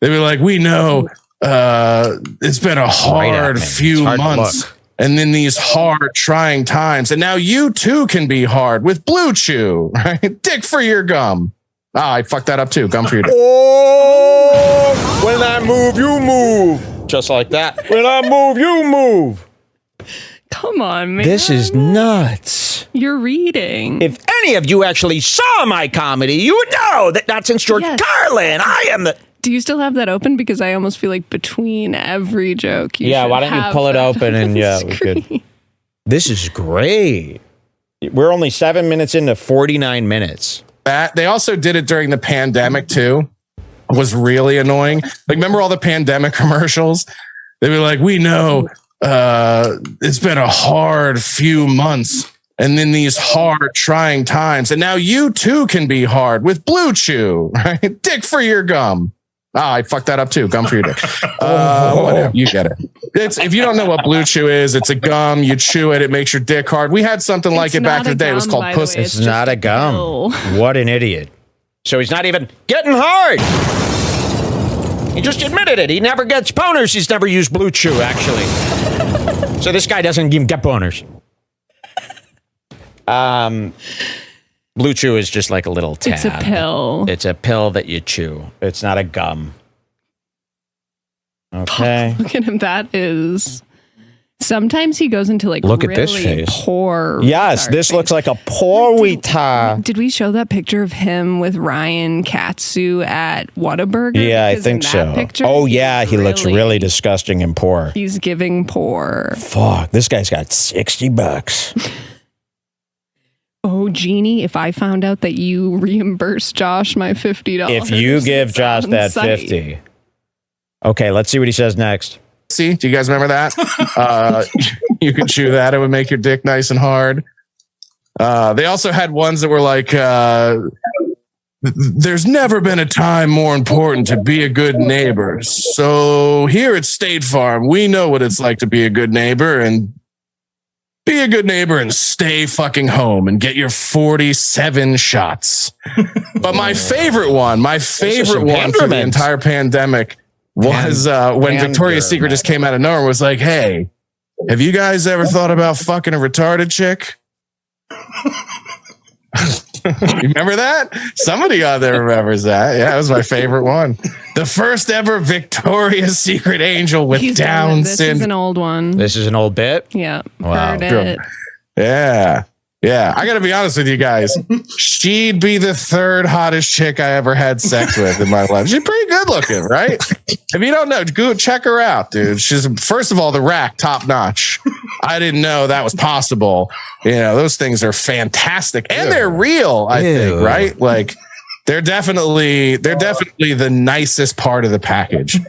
They'd be like, we know it's been a hard few months. And then these hard, trying times. And now you, too, can be hard with Blue Chew, right? Dick for your gum. I fucked that up, too. Gum for your dick. Oh, when I move, you move. Just like that. When I move, you move. Come on, man. This is nuts. You're reading. If any of you actually saw my comedy, you would know that not since George Carlin, I am the... Do you still have that open? Because I almost feel like between every joke, why don't you pull it open and we could. This is great. We're only 7 minutes into 49 minutes. They also did it during the pandemic too. It was really annoying. Like, remember all the pandemic commercials? They'd be like, we know it's been a hard few months. And then these hard, trying times. And now you, too, can be hard with Blue Chew, right? Dick for your gum. I fucked that up too. Gum for your dick. Whatever. You get it. If you don't know what Blue Chew is, it's a gum. You chew it. It makes your dick hard. We had something like it back in the day. It was called Pussy. It's not a gum. What an idiot. So he's not even getting hard. He just admitted it. He never gets boners. He's never used Blue Chew, actually. So this guy doesn't even get boners. Blue Chew is just like a little tab. It's a pill. It's a pill that you chew. It's not a gum. Okay. Oh, look at him. That is... Sometimes he goes into like look really at this face. Poor. Yes, this looks like a poor retard. Did we show that picture of him with Ryan Katsu at Whataburger? Yeah, because I think so. Picture, oh yeah, he looks really disgusting and poor. He's giving poor. Fuck, this guy's got $60. Oh, Jeannie, if I found out that you reimbursed Josh my $50. If you give Josh that 50. Okay, let's see what he says next. See, do you guys remember that? You could chew that. It would make your dick nice and hard. They also had ones that were like, there's never been a time more important to be a good neighbor. So here at State Farm, we know what it's like to be a good neighbor, and be a good neighbor and stay fucking home and get your 47 shots. But my favorite one for the entire pandemic was when Victoria's Secret just came out of nowhere, was like, hey, have you guys ever thought about fucking a retarded chick? You remember that? Somebody out there remembers that. Yeah, it was my favorite one. The first ever Victoria's Secret angel with Down syndrome. This is an old one. This is an old bit? Yeah. Wow. Heard it. Yeah. Yeah. I got to be honest with you guys. She'd be the third hottest chick I ever had sex with in my life. She's pretty good looking, right? If you don't know, go check her out, dude. She's, first of all, the rack, top notch. I didn't know that was possible. You know, those things are fantastic and they're real, I think, right? Like they're definitely the nicest part of the package.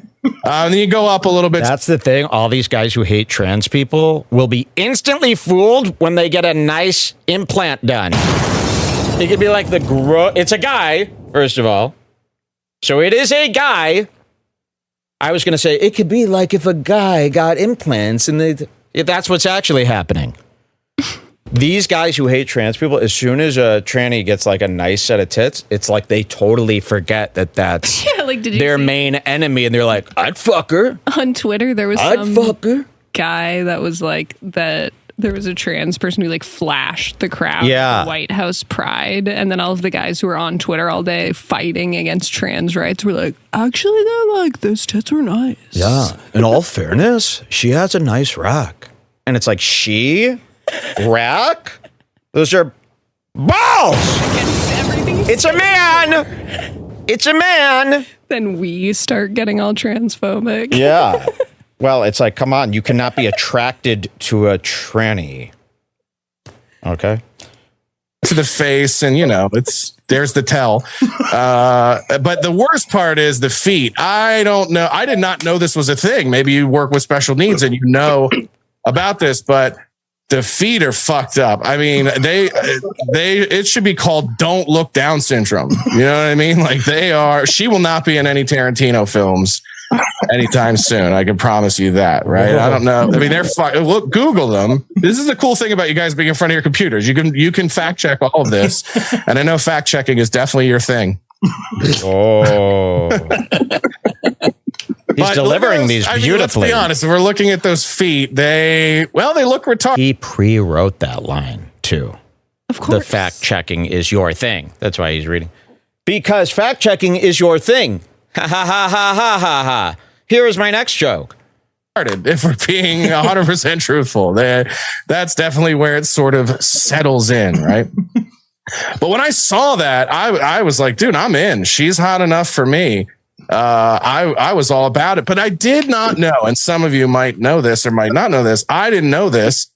And then you go up a little bit. That's the thing. All these guys who hate trans people will be instantly fooled when they get a nice implant done. It could be like it's a guy, first of all. So it is a guy. I was going to say it could be like if a guy got implants and that's what's actually happening. These guys who hate trans people, as soon as a tranny gets like a nice set of tits, it's like they totally forget that that's their main enemy, and they're like, "I'd fuck her." On Twitter, there was some guy that was like that. There was a trans person who like flashed the crowd at the White House Pride, and then all of the guys who were on Twitter all day fighting against trans rights were like, "Actually, they're like those tits were nice." Yeah, in all fairness, she has a nice rack, and it's like rack? Those are balls! It's a man! It's a man! Then we start getting all transphobic. Yeah. Well, it's like, come on, you cannot be attracted to a tranny. Okay. To the face, and there's the tell. But the worst part is the feet. I don't know. I did not know this was a thing. Maybe you work with special needs and you know about this, but the feet are fucked up. I mean, it should be called "Don't Look Down" syndrome. You know what I mean? Like she will not be in any Tarantino films anytime soon. I can promise you that, right? I don't know. I mean, they're look, Google them. This is the cool thing about you guys being in front of your computers. You can fact check all of this, and I know fact checking is definitely your thing. Oh. He's delivering these beautifully. Let's be honest. If we're looking at those feet, they look retarded. He pre-wrote that line too. Of course. The fact checking is your thing. That's why he's reading. Because fact checking is your thing. Ha ha ha ha ha ha ha. Here is my next joke. If we're being 100% truthful, that's definitely where it sort of settles in, right? But when I saw that, I was like, dude, I'm in. She's hot enough for me. I was all about it, but I did not know, and some of you might know this or might not know this. I didn't know this.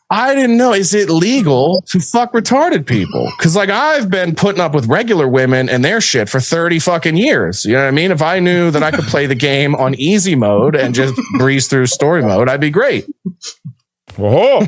I didn't know. Is it legal to fuck retarded people? Because like I've been putting up with regular women and their shit for 30 fucking years. You know what I mean? If I knew that I could play the game on easy mode and just breeze through story mode, I'd be great. Oh,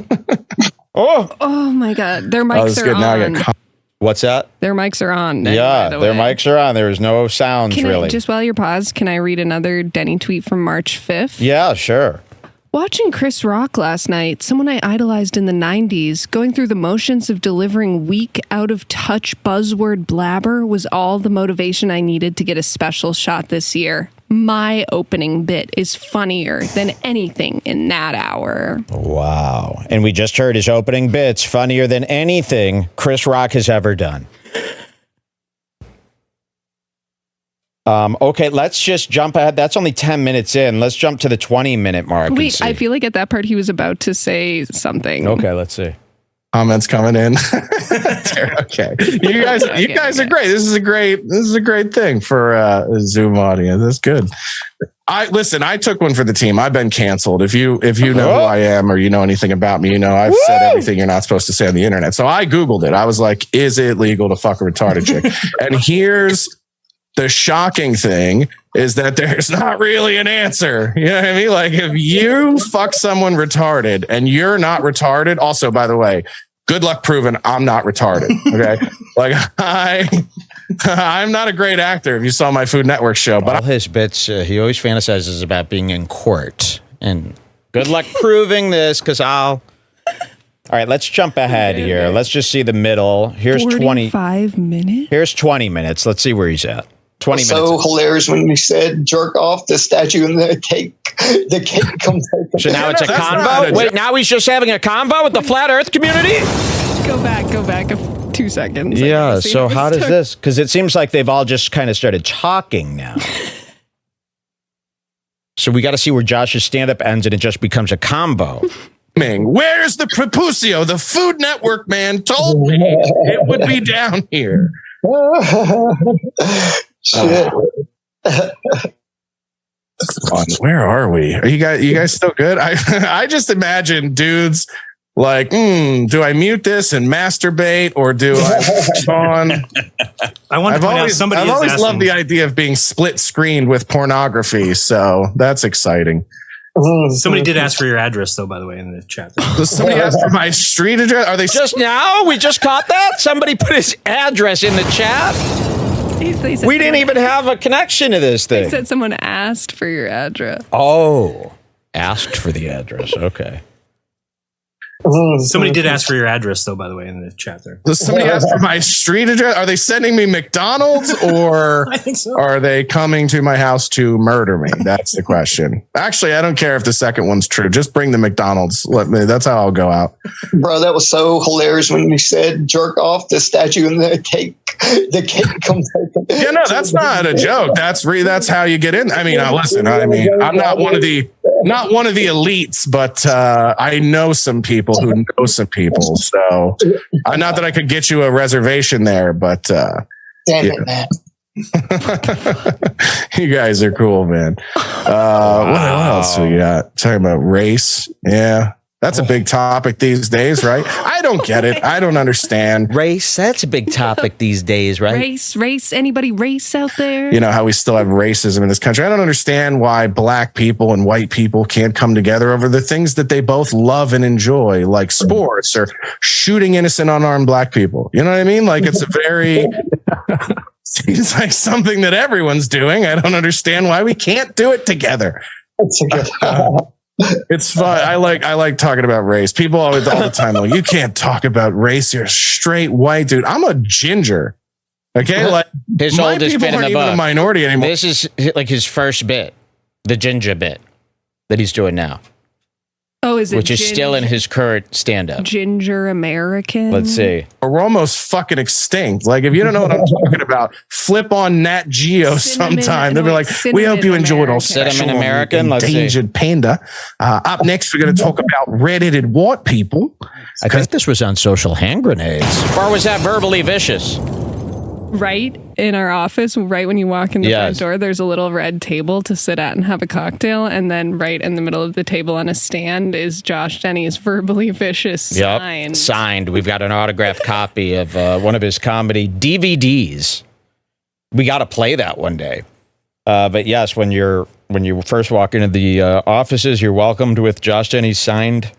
Oh my God. Their mics are good. on. Now I got what's that? Their mics are on. Yeah, their mics are on. There's no sounds really. Just while you're paused, can I read another Denny tweet from March 5th? Yeah, sure. Watching Chris Rock last night, someone I idolized in the 90s, going through the motions of delivering weak, out-of-touch buzzword blabber was all the motivation I needed to get a special shot this year. My opening bit is funnier than anything in that hour. Wow. And we just heard his opening bits funnier than anything Chris Rock has ever done. Okay, let's just jump ahead. That's only 10 minutes in. Let's jump to the 20-minute mark. Wait, I feel like at that part he was about to say something. Okay, let's see. comments coming in. Okay, you guys are great. This is a great thing for a Zoom audience. That's good. I took one for the team. I've been canceled. If you know who I am or you know anything about me, you know I've said everything you're not supposed to say on the internet. So I Googled it. I was like, is it legal to fuck a retarded chick? And here's the shocking thing is that there's not really an answer. You know what I mean? Like if you fuck someone retarded and you're not retarded, also, by the way, good luck proving I'm not retarded. Okay. Like I'm not a great actor if you saw my Food Network show, but all his bits, he always fantasizes about being in court and good luck proving this. All right, let's jump ahead here. Let's just see the middle. Here's 45 minutes. Here's 20 minutes. Let's see where he's at. 20 minutes. So hilarious when you said jerk off the statue and the cake. The cake comes out. So now it's a convo? Wait, now he's just having a convo with the Flat Earth community? Go back 2 seconds. Yeah, so how does this? Because it seems like they've all just kind of started talking now. So we got to see where Josh's stand-up ends and it just becomes a combo. Where's the Prepusio? The Food Network man told me it would be down here. Shit. Where are we? Are you guys still good? I just imagine dudes like, do I mute this and masturbate or do I on? I've always loved the idea of being split screened with pornography, so that's exciting. Somebody did ask for your address, though, by the way, in the chat. Somebody asked for my street address. Are they just now? We just caught that. Somebody put his address in the chat. We didn't even have a connection to this thing. They said someone asked for your address. Oh, asked for the address. Okay. Somebody did ask for your address, though, by the way, in the chat there. Somebody asked for my street address. Are they sending me McDonald's or I think so. Are they coming to my house to murder me? That's the question. Actually, I don't care if the second one's true. Just bring the McDonald's. That's how I'll go out. Bro, that was so hilarious when you said jerk off the statue and the cake. The cake comes out. Yeah, no, that's not a joke. That's how you get in. I mean, listen. I mean, I'm not one of the elites, but I know some people who know some people. So, not that I could get you a reservation there, but damn it, man. You guys are cool, man. What else we got? Talking about race. Yeah. That's a big topic these days, right? I don't get it. I don't understand. Race, that's a big topic these days, right? Race, anybody race out there? You know how we still have racism in this country. I don't understand why black people and white people can't come together over the things that they both love and enjoy, like sports or shooting innocent unarmed black people. You know what I mean? Like it's a seems like something that everyone's doing. I don't understand why we can't do it together. That's a good. It's fun. I like talking about race. People always all the time like, you can't talk about race. You're a straight white dude. I'm a ginger. Okay, like His my oldest people bit in aren't the even book. a minority anymore. This is like his first bit, the ginger bit that he's doing now, Oh, is it which is still in his current stand-up. Ginger American? Let's see. We're almost fucking extinct. Like, if you don't know what I'm talking about, flip on Nat Geo Cinnamon- sometime. They'll be no, like, Cinnamon we hope you enjoyed our American. special Cinnamon on American, let's see. endangered panda. Up next, we're going to talk about red-headed white people. I think this was on social hand grenades. Or was that verbally vicious? Right in our office, right when you walk in the front Yes. door, there's a little red table to sit at and have a cocktail. And then right in the middle of the table on a stand is Josh Denny's verbally vicious sign. Signed. We've got an autographed copy of one of his comedy DVDs. We got to play that one day. But yes, when you first walk into the offices, you're welcomed with Josh Denny's signed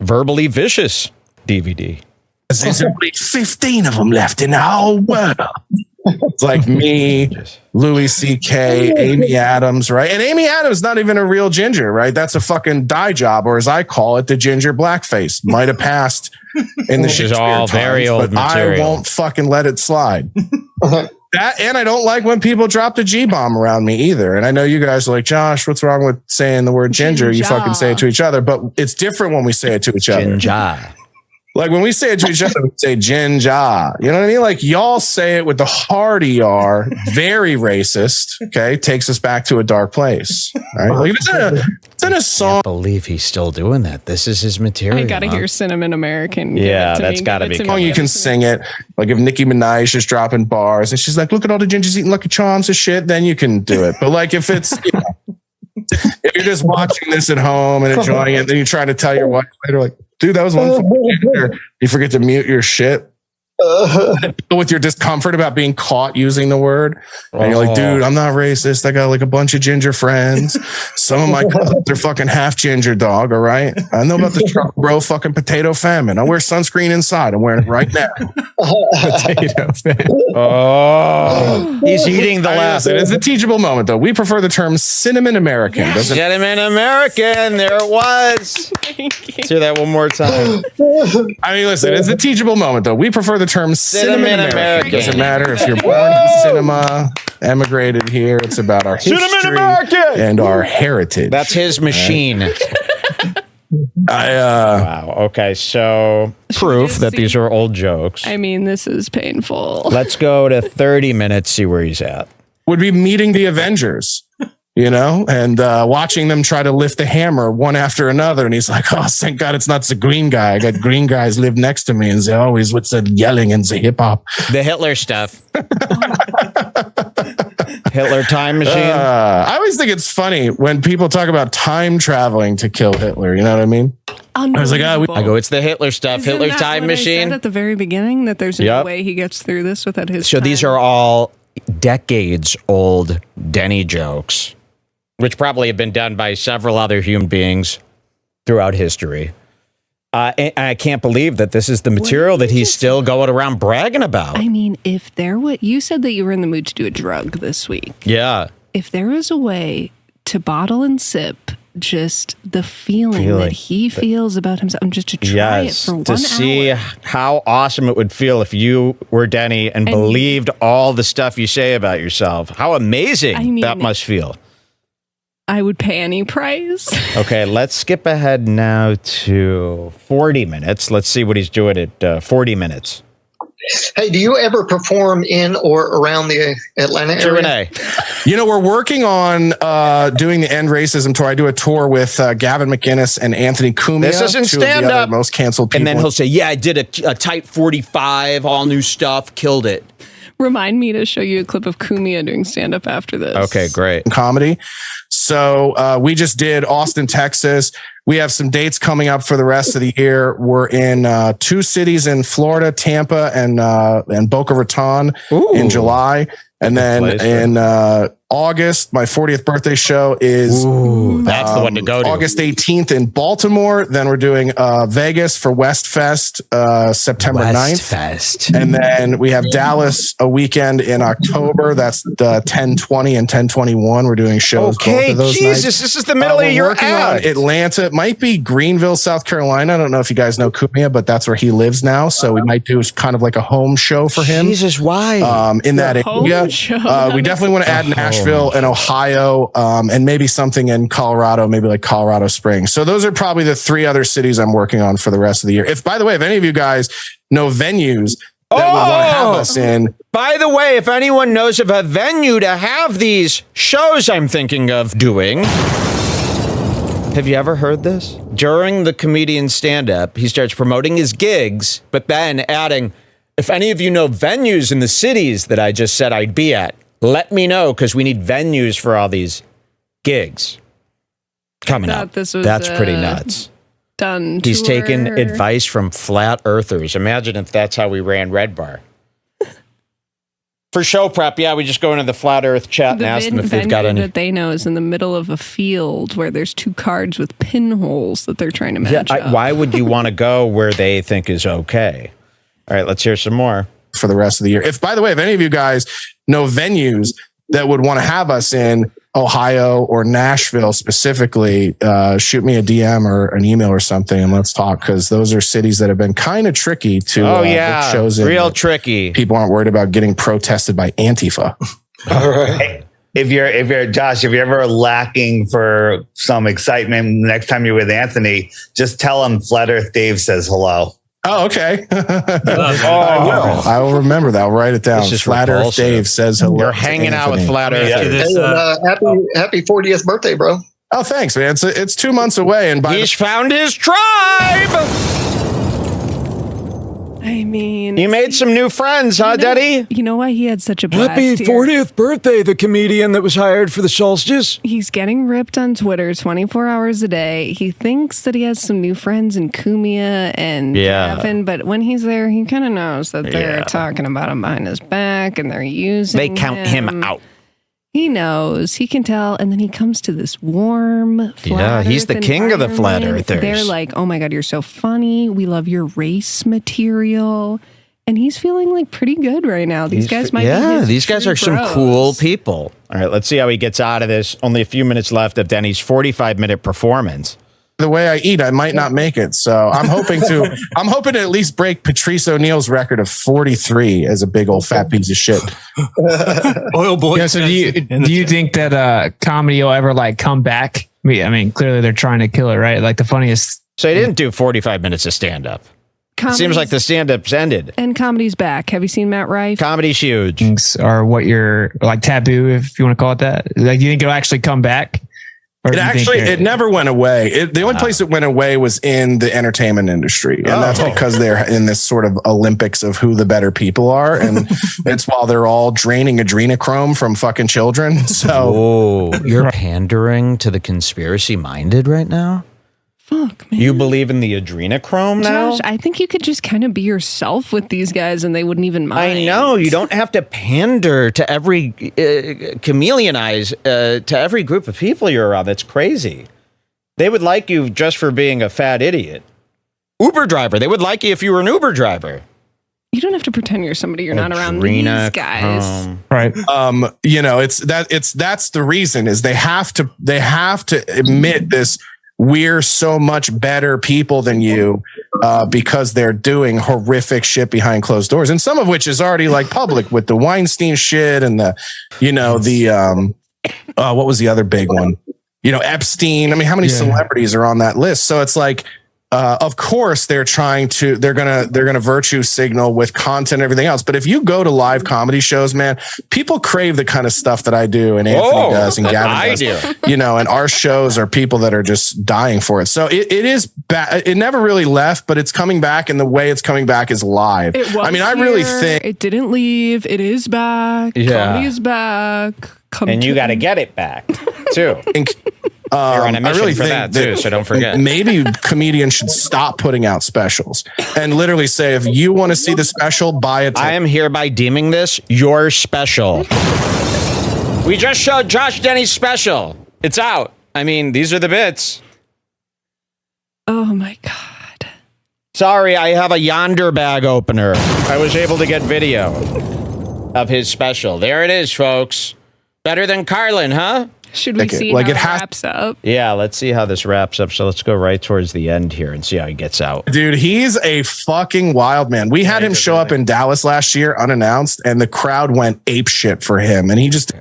verbally vicious DVD. There's only 15 of them left in the whole world. It's like me, Louis C.K., Amy Adams, right? And Amy Adams not even a real ginger, right? That's a fucking dye job, or as I call it, the ginger blackface. Might have passed in the Which is Shakespeare all very times, old but material. I won't fucking let it slide. That, and I don't like when people drop the G-bomb around me either. And I know you guys are like, Josh, what's wrong with saying the word ginger? You fucking say it to each other, but it's different when we say it to each other. Ginger. Like when we say it to each other, we say ginger. You know what I mean? Like y'all say it with the hard ER, very racist. Okay. Takes us back to a dark place. Right? Like it's in a song. Can't believe he's still doing that. This is his material. I gotta hear Cinnamon American. Give Yeah, it to that's me, gotta give it be to Song me, you give can it to me. sing it. Like if Nicki Minaj is dropping bars and she's like, look at all the gingers eating Lucky Charms and shit, then you can do it. But like if it's, you know, if you're just watching this at home and enjoying it, then you try to tell your wife later, like, dude, that was one fucking ginger. You forget to mute your shit. With your discomfort about being caught using the word. And you're like, dude, I'm not racist. I got like a bunch of ginger friends. Some of my cousins are fucking half ginger, dog. All right. I know about the truck, bro, fucking potato famine. I wear sunscreen inside. I'm wearing it right now. Potato famine. Oh, he's eating the last. It's a teachable moment, though. We prefer the term cinnamon American. Doesn't Cinnamon American. There it was. Let's hear that one more time. I mean, listen, it's a teachable moment, though. We prefer the term cinnamon American. Doesn't matter if you're born in cinema, emigrated here. It's about our history and our heritage. That's his machine. Wow. Okay. So proof that these are old jokes. I mean, this is painful. Let's go to 30 minutes, see where he's at. Would be meeting the Avengers, you know, and watching them try to lift the hammer one after another. And he's like, oh, thank God it's not the green guy. I got green guys live next to me and they always with the yelling and the hip hop. The Hitler stuff. Hitler time machine. I always think it's funny when people talk about time traveling to kill Hitler. You know what I mean? I was like, Unbelievable. I go, it's the Hitler stuff. Isn't Hitler that time what I said machine. at the very beginning that there's no Yep. way he gets through this without his. So these time. are all decades old Denny jokes, which probably have been done by several other human beings throughout history. And I can't believe that this is the material that he's still going around bragging about. I mean, if there was, you said that you were in the mood to do a drug this week. Yeah. If there was a way to bottle and sip just the feeling that he feels about himself, and just to try it for 1 to hour. see how awesome it would feel if you were Denny and believed all the stuff you say about yourself. How amazing that must feel. I would pay any price. Okay, let's skip ahead now to 40 minutes. Let's see what he's doing at 40 minutes. Hey, do you ever perform in or around the Atlanta area? Renee. You know, we're working on doing the End Racism tour. I do a tour with Gavin McInnes and Anthony Cumia. This isn't two of the stand other up. most canceled people. And then he'll say, yeah, I did a tight 45, all new stuff, killed it. Remind me to show you a clip of Kumia doing stand-up after this. Okay, great. Comedy. So we just did Austin, Texas. We have some dates coming up for the rest of the year. We're in 2 cities in Florida, Tampa and Boca Raton in July. And then August, my 40th birthday show is that's the one to go to. August 18th in Baltimore. Then we're doing Vegas for West Fest, September 9th. Fest. And then we have Dallas a weekend in October. That's the 10/20 and 10/21. We're doing shows. Okay, both of those Jesus, nights. this is the middle of your working on ad. Atlanta. It might be Greenville, South Carolina. I don't know if you guys know Kumia, but that's where he lives now. So we might do kind of like a home show for him. Jesus, why? In that area. We definitely want to add Nashville and Ohio, and maybe something in Colorado, maybe like Colorado Springs. So those are probably the 3 other cities I'm working on for the rest of the year. If, by the way, if any of you guys know venues that would want to have us in. By the way, if anyone knows of a venue to have these shows I'm thinking of doing, have you ever heard this? During the comedian stand-up, he starts promoting his gigs, but then adding, if any of you know venues in the cities that I just said I'd be at, let me know, because we need venues for all these gigs coming up. That's pretty nuts. Done. He's taken advice from flat earthers. Imagine if that's how we ran Redbar. For show prep, we just go into the flat earth chat and ask them if they've got any. That they know is in the middle of a field where there's 2 cards with pinholes that they're trying to match up. Why would you want to go where they think is okay? All right, let's hear some more. For the rest of the year. If, by the way, if any of you guys know venues that would want to have us in Ohio or Nashville specifically, shoot me a DM or an email or something and let's talk, because those are cities that have been kind of tricky to book shows in. Real tricky. People aren't worried about getting protested by Antifa. All right. If you're Josh, if you're ever lacking for some excitement next time you're with Anthony, just tell him Flat Earth Dave says hello. Oh, okay. I will remember that. I'll write it down. Flat Earth Dave says hello. You're hanging out with Flat Earth. Happy 40th birthday, bro. Oh, thanks, man. It's 2 months away, and he's found his tribe. I mean, you made some new friends, huh, Denny? You know why he had such a blast Happy 40th birthday, the comedian that was hired for the solstice. He's getting ripped on Twitter 24 hours a day. He thinks that he has some new friends in Kumia and Gavin, but when he's there, he kind of knows that they're talking about him behind his back and they're using count him out. He knows, he can tell, and then he comes to this warm flat he's earth the king of the flat earthers. They're like, oh my God, you're so funny. We love your race material. And he's feeling like pretty good right now. These guys might be these guys are some cool people. All right, let's see how he gets out of this. Only a few minutes left of Denny's 45-minute performance. The way I eat, I might not make it. So I'm hoping to at least break Patrice O'Neal's record of 43 as a big old fat piece of shit. Oil boy. Yeah, so do you think that comedy will ever like come back? I mean, clearly they're trying to kill it, right? Like the funniest. So he didn't do 45 minutes of stand-up. Seems like the stand-up's ended. And comedy's back. Have you seen Matt Rife? Comedy's huge. Or what you're like taboo, if you want to call it that. Like, do you think it'll actually come back? It never went away. The only place it went away was in the entertainment industry. And that's because they're in this sort of Olympics of who the better people are. And it's while they're all draining adrenochrome from fucking children. So you're pandering to the conspiracy minded right now? Fuck, man. You believe in the adrenochrome now? Josh, I think you could just kind of be yourself with these guys and they wouldn't even mind. I know. You don't have to pander to every chameleonize to every group of people you're around. That's crazy. They would like you just for being a fat idiot. Uber driver. They would like you if you were an Uber driver. You don't have to pretend you're somebody you're not around these guys. Right. That's the reason is they have to admit this. We're so much better people than you because they're doing horrific shit behind closed doors. And some of which is already like public with the Weinstein shit and what was the other big one? Epstein. I mean, how many celebrities are on that list? So it's like, of course they're gonna virtue signal with content and everything else. But if you go to live comedy shows, man, people crave the kind of stuff that I do and Anthony does and Gavin does. And our shows are people that are just dying for it. So it is bad. It never really left, but it's coming back, and the way it's coming back is live. I really think it didn't leave. It is back. Comedy is back. And you got to get it back too. You're on a mission for that too, so don't forget. Maybe comedians should stop putting out specials and literally say, if you want to see the special, buy it. I am hereby deeming this your special. We just showed Josh Denny's special. It's out. I mean, these are the bits. Oh my God. Sorry, I have a Yonder bag opener. I was able to get video of his special. There it is, folks. Better than Carlin, huh? Should we see how it wraps up? Yeah, let's see how this wraps up. So let's go right towards the end here and see how he gets out. Dude, he's a fucking wild man. We had him show up in Dallas last year unannounced, and the crowd went ape shit for him. And he just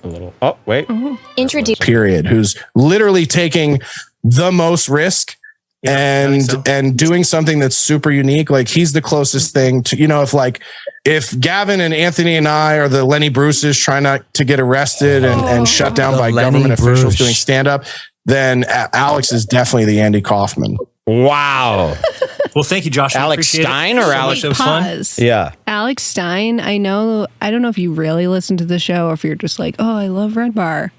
a little. Oh, wait. Introduce. Period. Who's literally taking the most risk and doing something that's super unique. Like he's the closest thing to, if Gavin and Anthony and I are the Lenny Bruces trying not to get arrested and shut down by government officials doing stand up, then Alex is definitely the Andy Kaufman. Wow. Well, thank you, Josh. Alex Stein or Alex? It was fun. Yeah. Alex Stein, I don't know if you really listen to the show or if you're just like, oh, I love Redbar.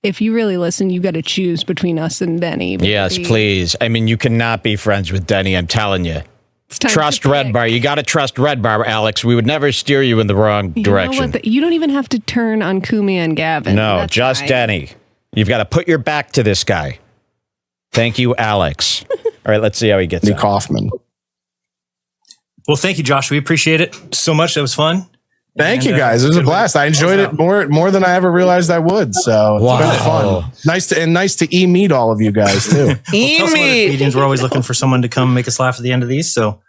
If you really listen, you got to choose between us and Denny. Yes, please. I mean, you cannot be friends with Denny, I'm telling you. Trust Redbar. You got to trust Redbar, Alex. We would never steer you in the wrong direction. You don't even have to turn on Kumi and Gavin. No, That's just fine. Denny. You've got to put your back to this guy. Thank you, Alex. All right, let's see how he gets the out. Kaufman. Well, thank you, Josh. We appreciate it so much. That was fun. Thank you guys. It was a blast. I enjoyed it more than I ever realized I would. So it's been fun. Nice to meet all of you guys too. Comedians, we're always looking for someone to come make us laugh at the end of these. So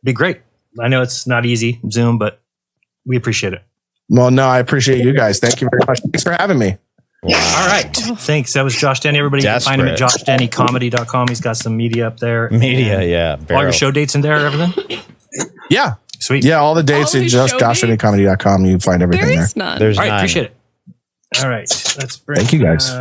be great. I know it's not easy, Zoom, but we appreciate it. Well, no, I appreciate you guys. Thank you very much. Thanks for having me. All right. Thanks. That was Josh Denny. Everybody can find him at joshdennycomedy.com. He's got some media up there. Media, yeah. All your show dates in there, everything? Yeah. Sweet. Yeah, all the dates at joshdennycomedy.com. You can find everything there. None. There's all right, none. appreciate it. All right. Let's bring Thank you guys.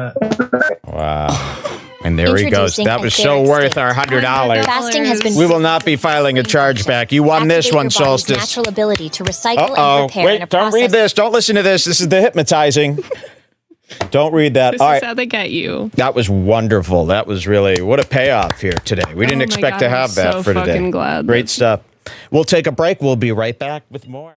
Wow. And there he goes. That was so worth our $100. Fasting has been. We will not be filing a chargeback. You won this one, Solstice. Natural ability to recycle and repair. Wait, don't read this. Don't listen to this. This is the hypnotizing. Don't read that. This All is right. how they get you. That was wonderful. That was really, what a payoff here today. We didn't expect to have that for today. Glad Great stuff. We'll take a break. We'll be right back with more.